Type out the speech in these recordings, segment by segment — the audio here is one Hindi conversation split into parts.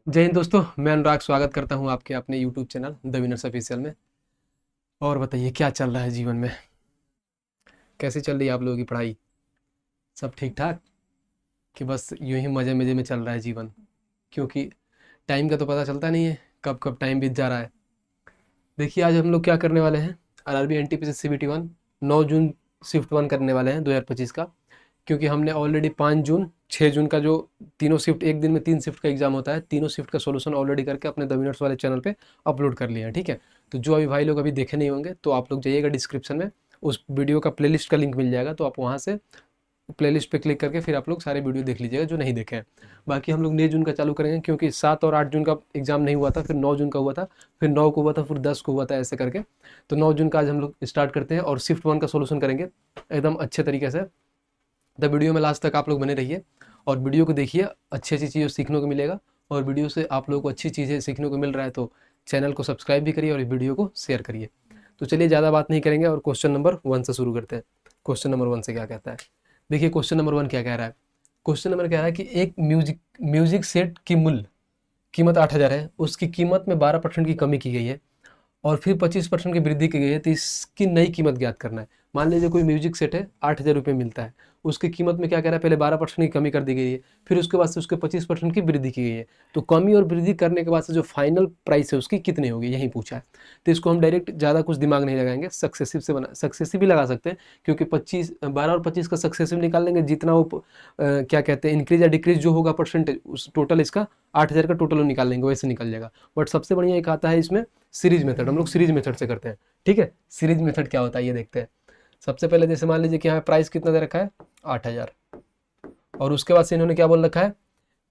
जय हिंद दोस्तों, मैं अनुराग स्वागत करता हूं आपके अपने YouTube channel the winners official में। और बताइए क्या चल रहा है जीवन में, कैसी चल रही है आप लोगों की पढ़ाई? सब ठीक ठाक कि बस यूं ही मज़े मज़े में चल रहा है जीवन? क्योंकि टाइम का तो पता चलता नहीं है, कब कब टाइम बीत जा रहा है। देखिए आज हम लोग क्या करने वाले हैं, आरआरबी एनटीपीसी सीबीटी 1 9 जून शिफ्ट 1 करने वाले हैं 2025 का। क्योंकि हमने ऑलरेडी 5 जून 6 जून का जो तीनों शिफ्ट, एक दिन में 3 शिफ्ट का एग्जाम होता है, तीनों शिफ्ट का सॉल्यूशन ऑलरेडी करके अपने द विनर्स वाले चैनल पे अपलोड कर लिया है। ठीक है, तो जो अभी भाई लोग अभी देखे नहीं होंगे तो आप लोग जाइएगा डिस्क्रिप्शन में, उस वीडियो का प्लेलिस्ट का लिंक मिल जाएगा, तो आप वहाँ से प्लेलिस्ट पे क्लिक करके फिर आप लोग सारे वीडियो देख लीजिएगा जो नहीं देखे हैं। बाकी हम लोग 9 जून का चालू करेंगे, क्योंकि 7 और 8 जून का एग्जाम नहीं हुआ था, फिर 9 जून का हुआ था, फिर 9 को हुआ था, फिर 10 को हुआ था, ऐसे करके। तो 9 जून का आज हम लोग स्टार्ट करते हैं और शिफ्ट 1 का सोल्यूशन करेंगे एकदम अच्छे तरीके से। तो वीडियो में लास्ट तक आप लोग बने रहिए और वीडियो को देखिए, अच्छी अच्छी चीज़ें सीखने को मिलेगा। और वीडियो से आप लोगों को अच्छी चीज़ें सीखने को मिल रहा है तो चैनल को सब्सक्राइब भी करिए और वीडियो को शेयर करिए। तो चलिए ज़्यादा बात नहीं करेंगे और क्वेश्चन नंबर 1 से शुरू करते हैं। क्वेश्चन नंबर 1 से क्या कहता है, देखिए क्वेश्चन नंबर 1 क्या कह रहा है। क्वेश्चन नंबर कह रहा है कि एक म्यूजिक सेट की मूल्य कीमत 8,000 है, उसकी कीमत में 12% की कमी की गई है और फिर 25% की वृद्धि की गई है, तो इसकी नई कीमत ज्ञात करना है। मान लीजिए कोई म्यूजिक सेट है, 8,000 रुपये मिलता है, उसकी कीमत में क्या कह रहा है, पहले 12% की कमी कर दी गई है, फिर उसके बाद से उसके 25% की वृद्धि की गई है। तो कमी और वृद्धि करने के बाद से जो फाइनल प्राइस है उसकी कितनी होगी, यही पूछा है। तो इसको हम डायरेक्ट ज़्यादा कुछ दिमाग नहीं लगाएंगे, सक्सेसिव से बना, सक्सेसिव भी लगा सकते हैं, क्योंकि 12 और 25 का सक्सेसिव निकाल लेंगे, जितना वो क्या कहते हैं इंक्रीज या डिक्रीज जो होगा परसेंटेज, उस टोटल इसका 8,000 का टोटल निकाल लेंगे, वैसे निकल जाएगा। बट सबसे बढ़िया एक आता है इसमें सीरीज मेथड, हम लोग सीरीज मेथड से करते हैं। ठीक है, सीरीज मेथड क्या होता है ये देखते हैं। सबसे पहले जैसे मान लीजिए कि यहाँ प्राइस कितना दे रखा है, 8,000, और उसके बाद से इन्होंने क्या बोल रखा है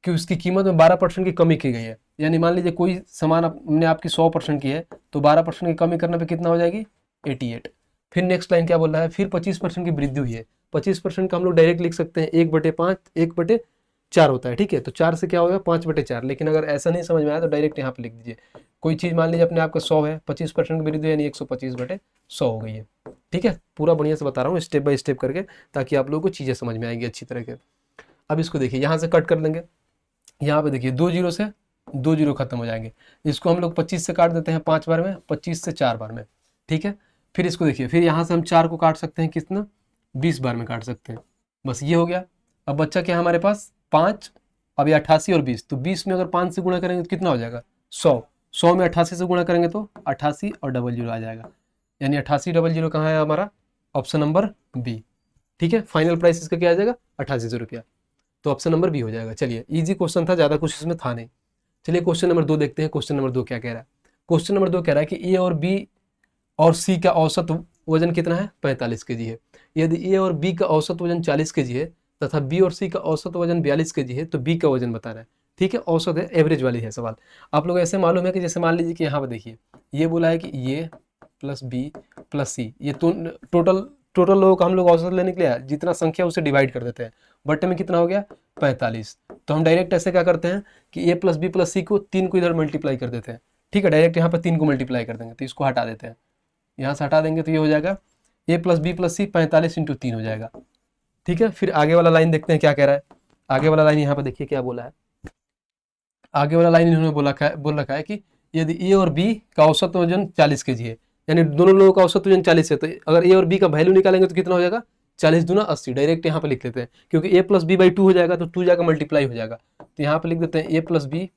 कि उसकी कीमत में 12% की कमी की गई है। यानी मान लीजिए कोई सामान हमने आपकी 100% की है, तो 12% की कमी करने पे कितना हो जाएगी, 88। फिर नेक्स्ट लाइन क्या बोल रहा है, फिर 25% की वृद्धि हुई है। 25% का हम लोग डायरेक्ट लिख सकते हैं 1/5, 1/4 होता है। ठीक है, तो 4 से क्या होगा, 5/4। लेकिन अगर ऐसा नहीं समझ में आया तो डायरेक्ट यहाँ पे लिख दीजिए। कोई चीज़ मान लीजिए अपने आपका 100 है, 25% की वृद्धि यानी 125/100 हो गई है। ठीक है, पूरा बढ़िया से बता रहा हूँ स्टेप बाय स्टेप करके, ताकि आप लोगों को चीज़ें समझ में आएंगी अच्छी तरह के। अब इसको देखिए, यहाँ से कट कर लेंगे, यहाँ पे देखिए 2 जीरो से 2 जीरो खत्म हो जाएंगे। इसको हम लोग 25 से काट देते हैं 5 बार में, 25 से 4 बार में। ठीक है, फिर इसको देखिए, फिर यहाँ से हम 4 को काट सकते हैं कितना, 20 बार में काट सकते हैं। बस ये हो गया। अब बच्चा क्या है हमारे पास, 5। अब ये 88 और 20, तो 20 में अगर 5 से गुणा करेंगे तो कितना हो जाएगा, 100। 100 में 88 से गुणा करेंगे तो 88 और डबल जीरो आ जाएगा, यानी 88 डबल जीरो कहाँ है हमारा, ऑप्शन नंबर बी। ठीक है, फाइनल प्राइस इसका क्या आ जाएगा, 8800 रुपया। तो ऑप्शन नंबर बी हो जाएगा। चलिए इजी क्वेश्चन था, ज़्यादा कुछ इसमें था नहीं। चलिए क्वेश्चन नंबर 2 देखते हैं। क्वेश्चन नंबर 2 क्या कह रहा है। क्वेश्चन नंबर 2 कह रहा है कि ए और बी और सी का औसत वजन कितना है, 45 केजी है। यदि ए और बी का औसत वजन 40 केजी है तथा बी और सी का औसत वजन 42 केजी है, तो बी का वजन बताना है। ठीक है, औसत है, एवरेज वाली है सवाल। आप लोग ऐसे मालूम है कि जैसे मान लीजिए कि यहाँ पर देखिए, ये बोला है कि ये प्लस बी प्लस सी, ये तो टोटल टोटल लोगों का हम लोग औसत लेने के लिए जितना संख्या उसे डिवाइड कर देते हैं। बटे में कितना हो गया, 45। तो हम डायरेक्ट ऐसे क्या करते हैं कि ए प्लस बी प्लस सी को 3 को इधर मल्टीप्लाई कर देते हैं। ठीक है, डायरेक्ट यहाँ पर 3 को मल्टीप्लाई कर देंगे, तो इसको हटा देते हैं, यहाँ से हटा देंगे तो ये हो जाएगा ए प्लस बी प्लस सी 45 इंटू 3 हो जाएगा। ठीक है, फिर आगे वाला लाइन देखते हैं क्या कह रहा है। आगे वाला लाइन यहाँ पर देखिए क्या बोला है। आगे वाला लाइन इन्होंने बोल रखा है कि यदि ए और बी का औसत वजन 40 केजी है, यानी दोनों लोगों का औसत वजन 40 है, तो अगर ए और बी का वैल्यू निकालेंगे तो कितना हो जाएगा, 40 दूना 80। डायरेक्ट यहाँ पे लिख लेते हैं, क्योंकि ए प्लस बी बाई 2 हो जाएगा तो 2 जाकर मल्टीप्लाई हो जाएगा, तो यहाँ पे लिख देते हैं ए प्लस बी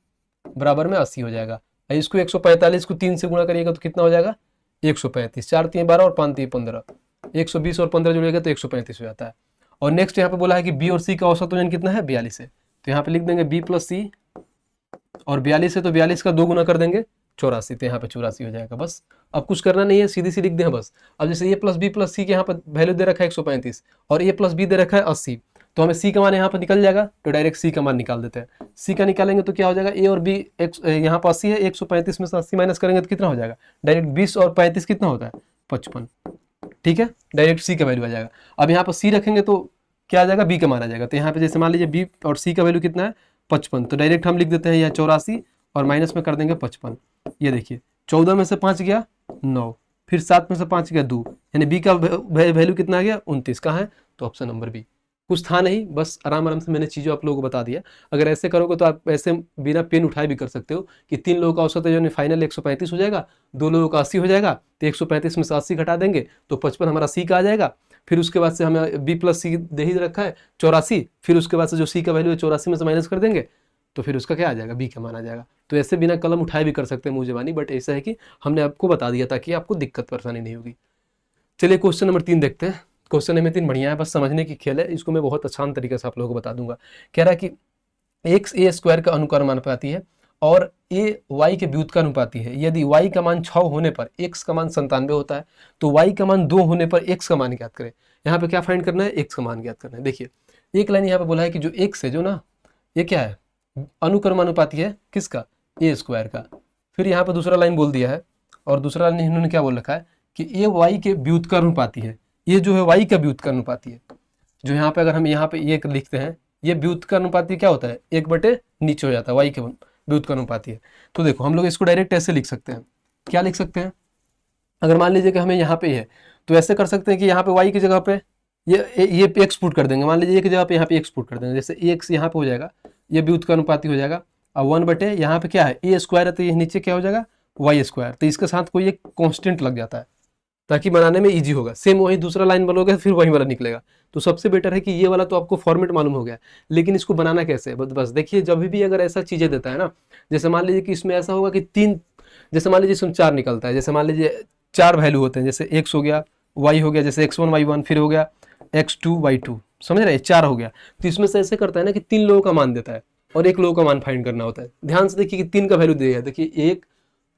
बराबर में 80 हो जाएगा। इसको 145 को 3 से गुणा करिएगा तो कितना हो जाएगा, 135। 4 3 12 और 5 3 15, 120 और 15 जुड़ेगा तो 135 हो जाता है। और नेक्स्ट यहाँ पे बोला है कि बी और सी का औसत वजन कितना है, 42 है, तो यहाँ पे लिख देंगे बी प्लस सी, और 42 है तो 42 का 2 गुना कर देंगे 84, तो यहाँ पे 84 हो जाएगा। बस अब कुछ करना नहीं है, सीधी सी लिख दें बस। अब जैसे ए प्लस बी प्लस सी के यहाँ पर वैल्यू दे रखा है 135 और ए प्लस बी दे रखा है 80, तो हमें सी का मान यहाँ पर निकल जाएगा, तो डायरेक्ट सी का मान निकाल देते हैं। सी का निकालेंगे तो क्या हो जाएगा, ए और बी यहाँ पर 80 है, 135 में से 80 माइनस करेंगे तो कितना हो जाएगा, डायरेक्ट 20 और 35 कितना होता है, 55। ठीक है, डायरेक्ट सी का वैल्यू आ जाएगा। अब यहाँ पर सी रखेंगे तो क्या आ जाएगा, बी का मान आ जाएगा। तो यहाँ पे जैसे मान लीजिए बी और सी का वैल्यू कितना है, 55, तो डायरेक्ट हम लिख देते हैं यहाँ 84 और माइनस में कर देंगे 55। ये देखिए 14 में से 5 गया 9, फिर 7 में से 5 गया 2, यानी बी का वैल्यू कितना आ गया, 29 का है, तो ऑप्शन नंबर बी। कुछ था नहीं, बस आराम आराम से मैंने चीज़ें आप लोगों को बता दिया। अगर ऐसे करोगे तो आप ऐसे बिना पेन उठाए भी कर सकते हो कि 3 लोगों का औसत है जो फाइनल 135 हो जाएगा, 2 लोगों का 80 हो जाएगा, तो 135 में से 80 घटा देंगे तो 55 हमारा सी का आ जाएगा। फिर उसके बाद से हमें बी प्लस सी दे ही रखा है 84, फिर उसके बाद से जो सी का वैल्यू है 84 में से माइनस कर देंगे तो फिर उसका क्या आ जाएगा, बी का मान आ जाएगा। तो ऐसे बिना कलम उठाए भी कर सकते हैं मुँह ज़बानी, बट ऐसा है कि हमने आपको बता दिया ताकि आपको दिक्कत परेशानी नहीं होगी। चलिए क्वेश्चन नंबर 3 देखते हैं। क्वेश्चन नंबर 3 बढ़िया है, बस समझने की खेल है, इसको मैं बहुत आसान तरीके से आप लोगों को बता दूंगा। कह रहा है कि एक्स ए स्क्वायर का अनुक्रमानुपाती है और ए वाई के व्युत्क्रमानुपाती है। यदि वाई का मान 6 होने पर एक्स का मान 97 होता है तो वाई का मान 2 होने पर एक्स का मान ज्ञात करें। यहाँ पे क्या फाइंड करना है, एक्स का मान ज्ञात करना है। देखिए एक लाइन यहाँ पे बोला है कि जो एक्स है जो ना, ये क्या है, अनुक्रमानुपाती है किसका, ए स्क्वायर का। फिर यहाँ पे दूसरा लाइन बोल दिया है, और दूसरा लाइन इन्होंने क्या बोल रखा है कि ये वाई के व्युत्क्रमानुपाती है। ये जो है वाई का व्युत्क्रमानुपाती है। जो यहाँ पे अगर हम यहाँ पे ये लिखते हैं, ये व्युत्क्रमानुपाती क्या होता है, 1/, नीचे हो जाता है, वाई के व्युत्क्रमानुपाती है। तो देखो हम लोग इसको डायरेक्ट ऐसे लिख सकते हैं। क्या लिख सकते हैं, अगर मान लीजिए कि हमें यहाँ पे है तो ऐसे कर सकते हैं कि यहाँ पे वाई की जगह पे ये एक्स पुट कर देंगे। मान लीजिए एक जगह पे यहाँ पे एक्स पुट कर देंगे, जैसे एक्स यहाँ पे हो जाएगा, ये व्युत्क्रमानुपाती हो जाएगा। और 1/, यहाँ पे क्या है, ए स्क्वायर है तो ये नीचे क्या हो जाएगा, वाई स्क्वायर। तो इसके साथ कोई एक कॉन्स्टेंट लग जाता है ताकि बनाने में इजी होगा। सेम वही दूसरा लाइन बनोगे फिर वही वाला निकलेगा। तो सबसे बेटर है कि ये वाला तो आपको फॉर्मेट मालूम हो गया, लेकिन इसको बनाना कैसे है, बस देखिए जब भी अगर ऐसा चीज़ें देता है ना, जैसे मान लीजिए कि इसमें ऐसा होगा कि 3, जैसे मान लीजिए इसमें 4 निकलता है, जैसे मान लीजिए 4 वैल्यू होते हैं, जैसे एक्स हो गया, वाई हो गया, जैसे x1 y1, फिर हो गया x2 y2, समझ रहे हैं, 4 हो गया। तो इसमें से ऐसे करता है ना कि 3 लोगों का मान देता है और 1 लोगों का मान फाइंड करना होता है। ध्यान से देखिए कि 3 का वैल्यू दिया है, देखिए 1,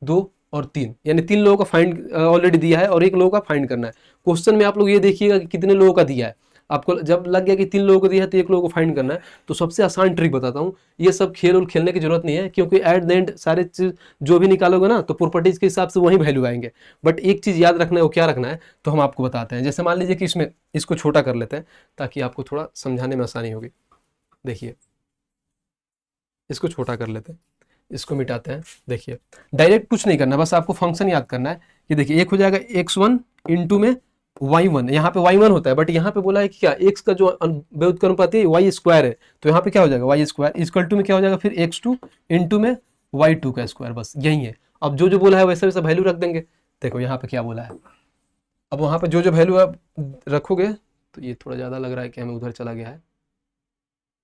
2 और 3, यानी 3 लोगों का फाइंड ऑलरेडी दिया है और 1 लोगों का फाइंड करना है। क्वेश्चन में आप लोग ये देखिएगा कि कितने लोगों का दिया है। आपको जब लग गया कि 3 लोगों को दिया है तो 1 लोगों को फाइंड करना है, तो सबसे आसान ट्रिक बताता हूँ। ये सब खेल और खेलने की जरूरत नहीं है, क्योंकि एट द एंड सारे चीज जो भी निकालोगे ना तो प्रॉपर्टीज के हिसाब से वही वैल्यू आएंगे। बट एक चीज याद रखना है, वो क्या रखना है तो हम आपको बताते हैं। जैसे मान लीजिए कि इसमें इसको छोटा कर लेते हैं ताकि आपको थोड़ा समझाने में आसानी होगी। देखिए इसको छोटा कर लेते हैं, इसको मिटाते हैं। देखिए डायरेक्ट कुछ नहीं करना, बस आपको फंक्शन याद करना है कि देखिए एक हो जाएगा x1 इंटू में y1, यहाँ पे y1 होता है, बट यहाँ पे बोला है कि क्या x का जो व्युत्क्रमानुपाती है y स्क्वायर है, तो यहाँ पे क्या हो जाएगा y स्क्वायर इक्वल टू में क्या हो जाएगा फिर x2 इंटू में y2 का स्क्वायर। बस यही है। अब जो जो बोला है वैसा वैसा वैल्यू रख देंगे। देखो यहाँ पे क्या बोला है, अब वहाँ पे जो जो वैल्यू आप रखोगे, तो ये थोड़ा ज़्यादा लग रहा है कि हमें उधर चला गया है,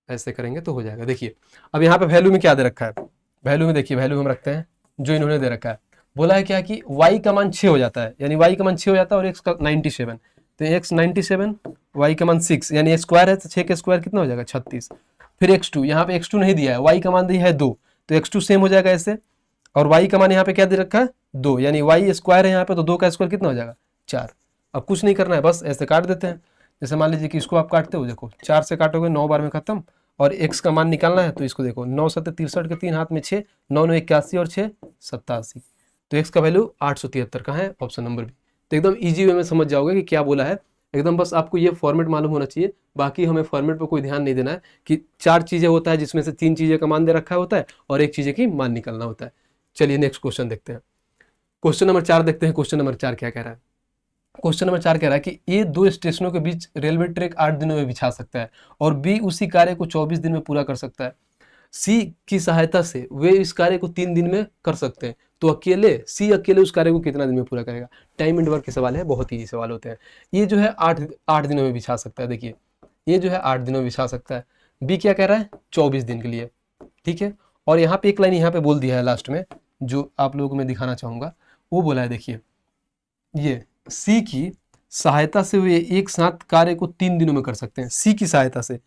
ऐसे करेंगे तो हो जाएगा। देखिए अब यहाँ पे वैल्यू में क्या दे रखा है, वैल्यू में देखिए वैल्यू हम रखते हैं जो इन्होंने दे रखा है। बोला है क्या कि y का मान 6 हो जाता है, यानी y का मान 6 हो जाता है और x का 97, तो x 97, y का मान 6, यानी स्क्वायर है तो 6 का स्क्वायर कितना हो जाएगा 36। फिर x2, यहाँ पे x2 नहीं दिया है, y का मान दिया है 2, तो x2 सेम हो जाएगा ऐसे, और y का मान यहाँ पे क्या दे रखा है 2, यानी y स्क्वायर है यहाँ पे, तो 2 का स्क्वायर कितना हो जाएगा 4। अब कुछ नहीं करना है, बस ऐसे काट देते हैं। जैसे मान लीजिए कि इसको आप काटते हो, देखो 4 से काटोगे 9 बार में खत्म, और x का मान निकालना है तो इसको देखो 9 7 63 के 3 हाथ में 6, 9 9 81 और 6 87, तो x का वैल्यू 873 का है, ऑप्शन नंबर बी। तो एकदम इजी वे में समझ जाओगे कि क्या बोला है। एकदम बस आपको ये फॉर्मेट मालूम होना चाहिए, बाकी हमें फॉर्मेट पर कोई ध्यान नहीं देना है कि 4 चीज़ें होता है जिसमें से 3 चीज़ें का मान दे रखा होता है और 1 चीज़ें की मान निकालना होता है। चलिए नेक्स्ट क्वेश्चन देखते हैं। क्वेश्चन नंबर 4 देखते हैं। क्वेश्चन नंबर 4 क्या कह रहा है। क्वेश्चन नंबर 4 कह रहा है कि ए 2 स्टेशनों के बीच रेलवे ट्रैक 8 दिनों में बिछा सकता है और बी उसी कार्य को 24 दिन में पूरा कर सकता है। सी की सहायता से वे इस कार्य को 3 दिन में कर सकते हैं, तो सी अकेले उस कार्य को कितना दिन में पूरा करेगा। टाइम एंड वर्क के सवाल है, बहुत ईजी सवाल होते हैं। ये जो है 8 दिनों में बिछा सकता है। देखिए ये जो है 8 दिनों में बिछा सकता है। बी क्या कह रहा है 24 दिन के लिए, ठीक है। और यहाँ पे एक लाइन यहाँ पे बोल दिया है लास्ट में, जो आप लोगों को मैं दिखाना चाहूँगा। वो बोला है, देखिए ये सी की सहायता से वे एक साथ कार्य को 3 दिनों में कर सकते हैं। सी की सहायता से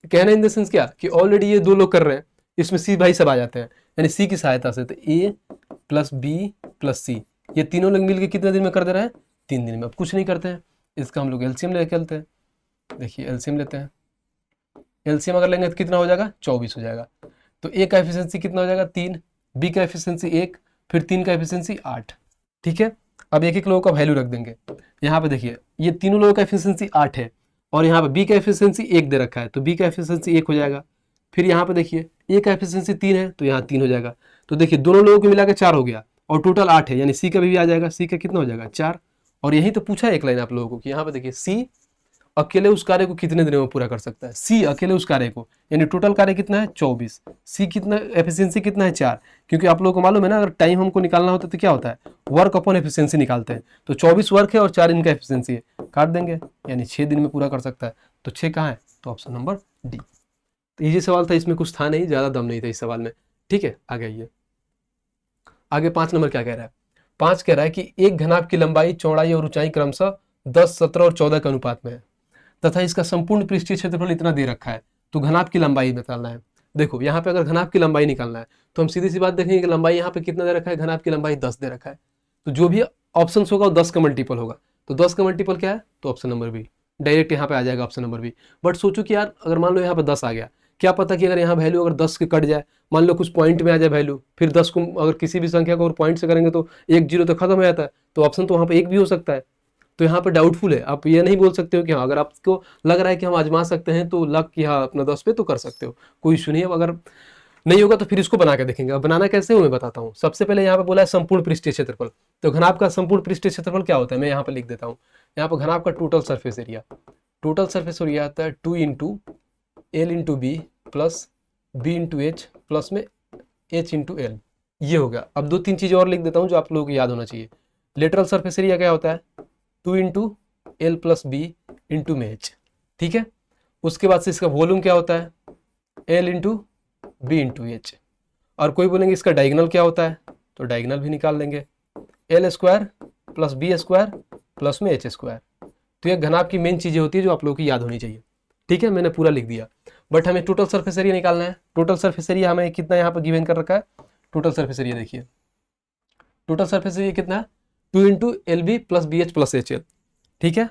कहना इन द सेंस क्या कि ऑलरेडी ये 2 लोग कर रहे हैं, इसमें सी भाई सब आ जाते हैं, यानी सी की सहायता से। तो ए प्लस बी प्लस सी, ये तीनों लोग मिलकर कितने दिन में कर दे रहे हैं 3 दिन में। अब कुछ नहीं करते हैं, इसका हम लोग एलसीएम लेके चलते हैं। देखिए एलसीएम लेते हैं, एलसीएम अगर लेंगे तो कितना हो जाएगा 24 हो जाएगा। तो ए का एफिशिएंसी कितना हो जाएगा 3, बी का एफिशिएंसी 1, फिर 3 का एफिशिएंसी 8, ठीक है। अब एक एक लोगों का वैल्यू रख देंगे। यहाँ पे देखिए ये तीनों लोगों का एफिशिएंसी 8 है और यहाँ पे बी का एफिशिएंसी 1 दे रखा है, तो बी का एफिशिएंसी 1 हो जाएगा। फिर यहाँ पे देखिए ए का एफिशिएंसी 3 है तो यहाँ 3 हो जाएगा। तो देखिए दोनों लोगों को मिलाकर 4 हो गया और टोटल 8 है, यानी सी का भी आ जाएगा। सी का कितना हो जाएगा 4। और यही तो पूछा है एक लाइन आप लोगों को कि यहाँ पे देखिए सी अकेले उस कार्य को कितने दिनों में पूरा कर सकता है। सी अकेले उस कार्य को, यानी टोटल कार्य कितना है 24। सी कितना, एफिशिएंसी कितना है 4, क्योंकि आप लोगों को मालूम है ना, अगर टाइम हमको निकालना होता है तो क्या होता है, वर्क अपॉन एफिशिएंसी निकालते हैं। तो 24 वर्क है और 4 इनका एफिशिएंसी है, काट देंगे, यानी 6 दिन में पूरा कर सकता है। तो 6 कहाँ है, तो ऑप्शन नंबर डी। तो ये सवाल था, इसमें कुछ था नहीं, ज़्यादा दम नहीं था इस सवाल में। ठीक है, आगे आइए। आगे 5 नंबर क्या कह रहा है। 5 कह रहा है कि एक घनाभ की लंबाई, चौड़ाई और ऊंचाई क्रमशः 10, 17 और 14 के अनुपात में है तथा इसका संपूर्ण पृष्ठीय क्षेत्रफल इतना दे रखा है, तो घनाभ की लंबाई निकालना है। देखो यहाँ पे अगर घनाभ की लंबाई निकालना है तो हम सीधी सी बात देखेंगे कि लंबाई यहाँ पे कितना दे रखा है, घनाभ की लंबाई 10 दे रखा है। तो जो भी ऑप्शन होगा वो 10 का मल्टीपल होगा। तो 10 का मल्टीपल क्या है, तो ऑप्शन नंबर बी, डायरेक्ट यहाँ पे आ जाएगा ऑप्शन नंबर बी। बट सोचो कि यार अगर मान लो यहाँ पे 10 आ गया, क्या पता कि अगर यहाँ वैल्यू अगर 10 के कट जाए, मान लो कुछ पॉइंट में आ जाए वैल्यू, फिर 10 को अगर किसी भी संख्या को अगर पॉइंट से करेंगे तो 1 0 तो खत्म हो जाता है। तो ऑप्शन तो वहाँ पे 1 भी हो सकता है। तो यहाँ पर डाउटफुल है, आप ये नहीं बोल सकते हो कि हाँ, अगर आपको लग रहा है कि हम आजमा सकते हैं तो लग कि हाँ अपना 10 पे तो कर सकते हो, कोई इशू नहीं है। अगर नहीं होगा तो फिर इसको बना के देखेंगे। अब बनाना कैसे हो मैं बताता हूँ। सबसे पहले यहाँ पे बोला है संपूर्ण पृष्ठीय क्षेत्रफल, तो घनाभ का संपूर्ण पृष्ठीय क्षेत्रफल क्या होता है, मैं यहाँ पे लिख देता हूँ। यहाँ पर घनाभ का total surface area, total surface area आता है 2 into L into B plus B into H plus में एच इंटू एल, ये हो गया। अब 2-3 चीज़ें और लिख देता हूँ जो आप लोगों को याद होना चाहिए। लेटरल सरफेस एरिया क्या होता है, 2 into L plus B into में एच, ठीक है। उसके बाद से इसका वॉल्यूम क्या होता है, L into B into H. और कोई बोलेंगे इसका डायगोनल क्या होता है, तो डायगोनल भी निकाल लेंगे, L square plus B square plus में एच स्क्वायर। तो ये घनाभ की मेन चीज़ें होती है जो आप लोगों की याद होनी चाहिए, ठीक है। मैंने पूरा लिख दिया, बट हमें टोटल सरफेस एरिया निकालना है। टोटल सरफेस एरिया हमें कितना यहाँ पर गिवन कर रखा है, टोटल सरफेस एरिया देखिए, टोटल सरफेस एरिया कितना है 2 into L B plus B H plus H L, ठीक है।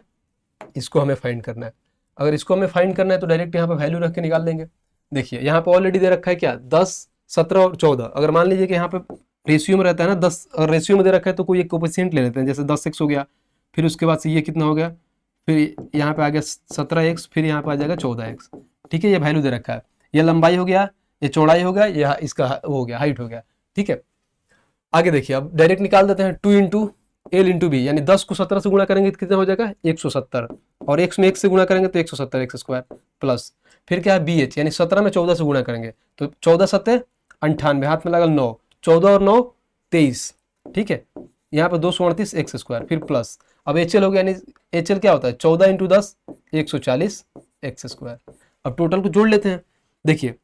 इसको हमें फाइंड करना है। अगर इसको हमें फाइंड करना है तो डायरेक्ट यहाँ पे वैल्यू रख के निकाल देंगे। देखिए यहाँ पे ऑलरेडी दे रखा है क्या, 10, 17 और 14। अगर मान लीजिए कि यहाँ पे रेशियो में रहता है ना 10, अगर रेशियो में दे रखा है तो कोई एक कोफिशिएंट ले लेते हैं, जैसे 10x हो गया, फिर उसके बाद से ये कितना हो गया, फिर यहाँ पे आ गया 17x, फिर यहाँ पे आ जाएगा 14x, ठीक है। ये वैल्यू दे रखा है, ये लंबाई हो गया, ये चौड़ाई हो गया, ये इसका हो गया हाइट हो गया, ठीक है। आगे देखिए अब डायरेक्ट निकाल देते हैं, 2 इंटू एल इंटू बी, यानी 10 को 17 से गुणा करेंगे तो कितना हो जाएगा 170, और x में 1 से गुणा करेंगे तो 170 एक्स स्क्वायर प्लस फिर क्या है बी एच, यानी 17 में 14 से गुणा करेंगे तो 14 7 98, हाथ में लगा 9, 14 और 9 23, ठीक है। यहाँ पर 238 एक्स स्क्वायर फिर प्लस, अब एच एल हो गया, यानी एच एल क्या होता है 14 इंटू 10 140 एक्स स्क्वायर। अब टोटल को जोड़ लेते हैं। देखिए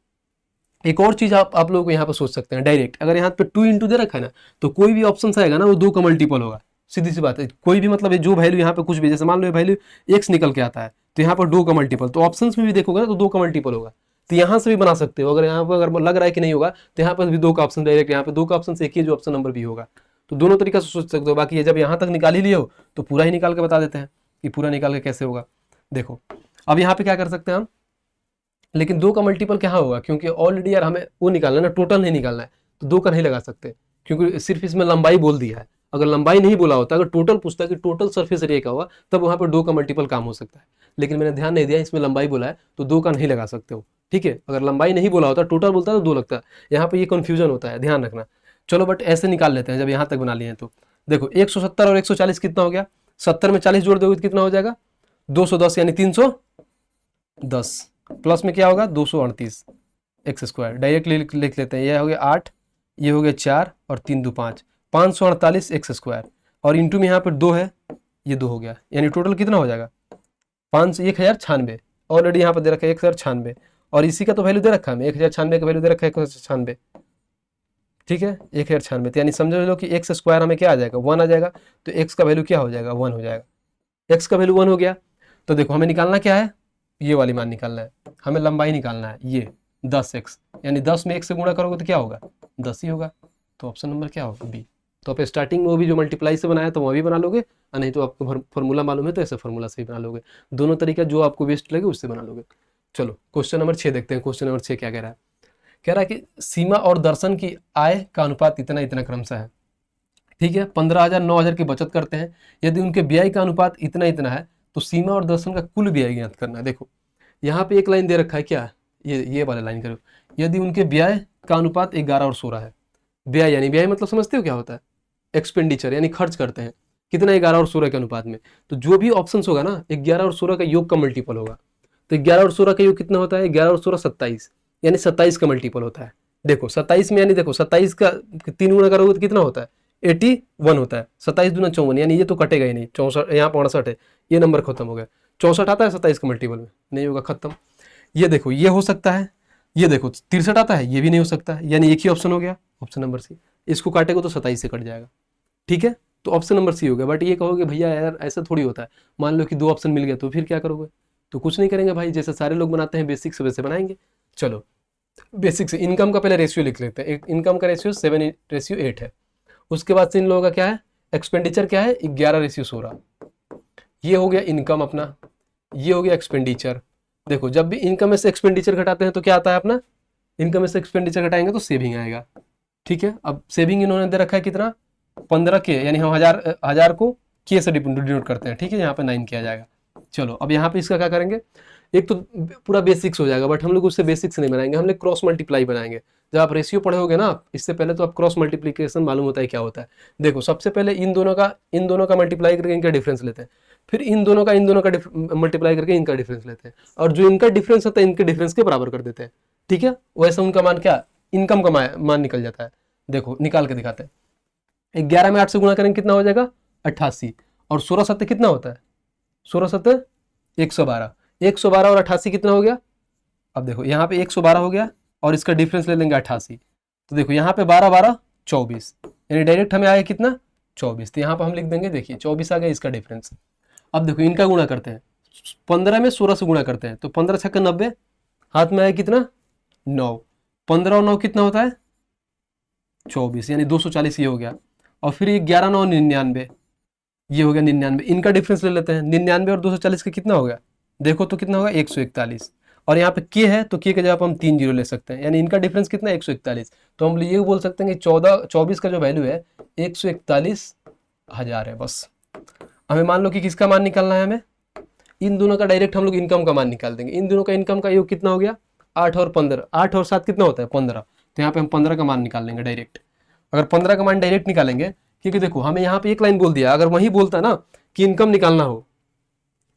एक और चीज आप लोगों को यहाँ पर सोच सकते हैं डायरेक्ट, अगर यहाँ पे 2 इंटू दे रखा है ना तो कोई भी ऑप्शन आएगा ना वो 2 का मल्टीपल होगा, सीधी सी बात है। कोई भी मतलब जो वैल्यू यहाँ पे कुछ भी, जैसे मान लो ये वैल्यू x निकल के आता है तो यहाँ पर 2 का मल्टीपल, तो ऑप्शंस में भी देखोगे ना तो 2 का मल्टीपल होगा। तो यहाँ से भी बना सकते हो, अगर यहाँ पर अगर लग रहा है कि नहीं होगा तो यहाँ पर भी 2 का ऑप्शन डायरेक्ट, यहाँ पे 2 का ऑप्शन एक ही जो ऑप्शन नंबर भी होगा। तो दोनों तरीका से सोच सकते हो। बाकी ये जब यहाँ तक निकाल ही लिए हो तो पूरा ही निकाल के बता देते हैं कि पूरा निकाल के कैसे होगा। देखो अब यहाँ पे क्या कर सकते हैं हम, लेकिन 2 का मल्टीपल क्या होगा, क्योंकि ऑलरेडी यार हमें वो निकालना है ना, टोटल नहीं निकालना है, तो 2 का नहीं लगा सकते क्योंकि सिर्फ इसमें लंबाई बोल दिया है। अगर लंबाई नहीं बोला होता, अगर टोटल पूछता है कि टोटल सरफेस एरिया का हुआ, तब वहाँ पर 2 का मल्टीपल काम हो सकता है। लेकिन मैंने ध्यान नहीं दिया, इसमें लंबाई बोला है तो 2 का नहीं लगा सकते हो, ठीक है। अगर लंबाई नहीं बोला होता, टोटल बोलता है तो 2 लगता है। यहाँ पर ये कन्फ्यूजन होता है, ध्यान रखना। चलो बट ऐसे निकाल लेते हैं जब यहाँ तक बना लिए हैं तो। देखो 170 और 140 कितना हो गया, 70 में 40 जोड़ दोगे तो कितना हो जाएगा 210, यानी 310 प्लस में क्या होगा 238 एक्स स्क्वायर। डायरेक्टली लिख लेते हैं, ये हो गया 8, ये हो गया 4 और 3 2 5, 548 एक्स स्क्वायर, और इंटू में यहाँ पर 2 है, ये 2 हो गया, यानी टोटल कितना हो जाएगा 1096। ऑलरेडी यहाँ पर दे रखा है 1096, और इसी का तो वैल्यू दे रखा है हमें 1096 का वैल्यू दे रखा है 1096, ठीक है 1096। तो यानी समझ लो कि एक्स स्क्वायर हमें क्या आ जाएगा 1 आ जाएगा, तो एक्स का वैल्यू क्या हो जाएगा 1 हो जाएगा। एक्स का वैल्यू 1 हो गया, तो देखो हमें निकालना क्या है, ये वाली मान निकालना है, हमें लंबाई निकालना है ये 10x, यानी 10 में 1 से गुणा करोगे तो क्या होगा 10 ही होगा। तो ऑप्शन नंबर क्या होगा बी। तो आप स्टार्टिंग में वो भी जो मल्टीप्लाई से बनाया तो वह भी बना लोगे, और नहीं तो आपको फॉर्मूला मालूम है तो ऐसे फॉर्मूला से ही बना लोगे। दोनों तरीका जो आपको बेस्ट लगे उससे बना लोगे। चलो क्वेश्चन नंबर 6 देखते हैं। क्वेश्चन नंबर 6 क्या कह रहा है, कह रहा है कि सीमा और दर्शन की आय का अनुपात इतना इतना क्रमशः है, ठीक है। 15,000 9,000 की बचत करते हैं, यदि उनके व्यय का अनुपात इतना इतना है तो सीमा और दर्शन का कुल व्यय ज्ञात करना है। देखो यहाँ पे एक लाइन दे रखा है, क्या ये वाला लाइन करो, यदि उनके व्यय का अनुपात 11 और 16 है। व्यय यानी व्यय मतलब समझते हो क्या होता है, एक्सपेंडिचर यानी खर्च करते हैं। कितना, 11 और 16 के अनुपात में। तो जो भी ऑप्शन होगा ना 11 और 16 का योग का मल्टीपल होगा। तो 11 और 16 का योग कितना होता है, 11 और 16 27, यानी 27 का मल्टीपल होता है। देखो 27 में, यानी देखो 27 का 3 गुना करोगे तो कितना होता है, 81 होता है। 27 दूना 54, यानी ये तो कटेगा ही नहीं। 64, यहाँ 62 है, ये नंबर खत्म हो गया। 64 आता है 27 के मल्टीपल में, नहीं होगा, खत्म। ये देखो ये हो सकता है, ये देखो 63 आता है, ये भी नहीं हो सकता है, यानी एक ही ऑप्शन हो गया, ऑप्शन नंबर सी। इसको काटेगा तो 27 से कट जाएगा, ठीक है, तो ऑप्शन नंबर सी हो गया। बट ये कहोगे भैया यार ऐसा थोड़ी होता है, मान लो कि 2 ऑप्शन मिल गया तो फिर क्या करोगे, तो कुछ नहीं करेंगे भाई, जैसे सारे लोग बनाते हैं बेसिक से वैसे बनाएंगे। चलो बेसिक से इनकम का पहले रेशियो लिख लेते हैं। इनकम का रेशियो 7:8 है। उसके बाद से इन लोगों का क्या है, एक्सपेंडिचर क्या है, 11:16। ये हो गया इनकम अपना, ये हो गया एक्सपेंडिचर। देखो जब भी इनकम में से एक्सपेंडिचर घटाते हैं तो क्या आता है अपना, इनकम में से एक्सपेंडिचर घटाएंगे तो सेविंग आएगा, ठीक है। अब सेविंग इन्होंने दे रखा है कितना, 15 के, यानी हम हजार को के से डिनोट करते हैं, ठीक है, यहाँ पे 9 किया जाएगा। चलो अब यहाँ पे इसका क्या करेंगे, एक तो पूरा बेसिक्स हो जाएगा, बट हम लोग उससे बेसिक्स नहीं बनाएंगे, हम लोग क्रॉस मल्टीप्लाई बनाएंगे। जब आप रेशियो पढ़े होगे ना, इससे पहले तो आप क्रॉस मल्टीप्लीकेशन मालूम होता है क्या होता है। देखो सबसे पहले इन दोनों का मल्टीप्लाई करके इनका डिफरेंस लेते हैं, फिर इन दोनों का मल्टीप्लाई करके इनका डिफरेंस लेते हैं, और जो इनका डिफरेंस होता है इनके डिफरेंस के बराबर कर देते हैं, ठीक है। वैसे उनका मान क्या, इनकम का मान निकल जाता है। देखो निकाल के दिखाते हैं। 11 में 8 से गुणा करेंगे कितना हो जाएगा, 88, और 16 7 कितना होता है, 16 7 112, 112 और 88 कितना हो गया। अब देखो यहाँ पे 112 हो गया और इसका डिफरेंस ले लेंगे 88, तो देखो यहाँ पे 12 12 24, यानी डायरेक्ट हमें आया कितना 24। तो यहाँ पे हम लिख देंगे, देखिए 24 आ गया इसका डिफरेंस। अब देखो इनका गुणा करते हैं, 15 में 16 से गुणा करते हैं, तो 15 छक्का 90, हाथ में आया कितना 9, 15 और 9 कितना होता है 24, यानी 240 ये हो गया। और फिर ये 11 9 99, ये हो गया 99। इनका डिफरेंस ले लेते हैं, 99 और 240 का कितना हो गया, देखो तो कितना होगा 141, और यहाँ पे के है तो के जगह हम 3 जीरो ले सकते हैं, यानी इनका डिफरेंस कितना 141। तो हम ये बोल सकते हैं कि 24 का जो वैल्यू है 141,000 है। बस हमें मान लो कि किसका मान निकालना है, हमें इन दोनों का डायरेक्ट हम लोग इनकम का मान निकाल देंगे। इन दोनों का इनकम का योग कितना हो गया 8 और 15, 8 और 7 कितना होता है 15, तो यहाँ पे हम 15 का मान निकाल लेंगे डायरेक्ट। अगर 15 का मान डायरेक्ट निकालेंगे, क्योंकि देखो हमें यहाँ पे एक लाइन बोल दिया, अगर वही बोलता ना कि इनकम निकालना हो,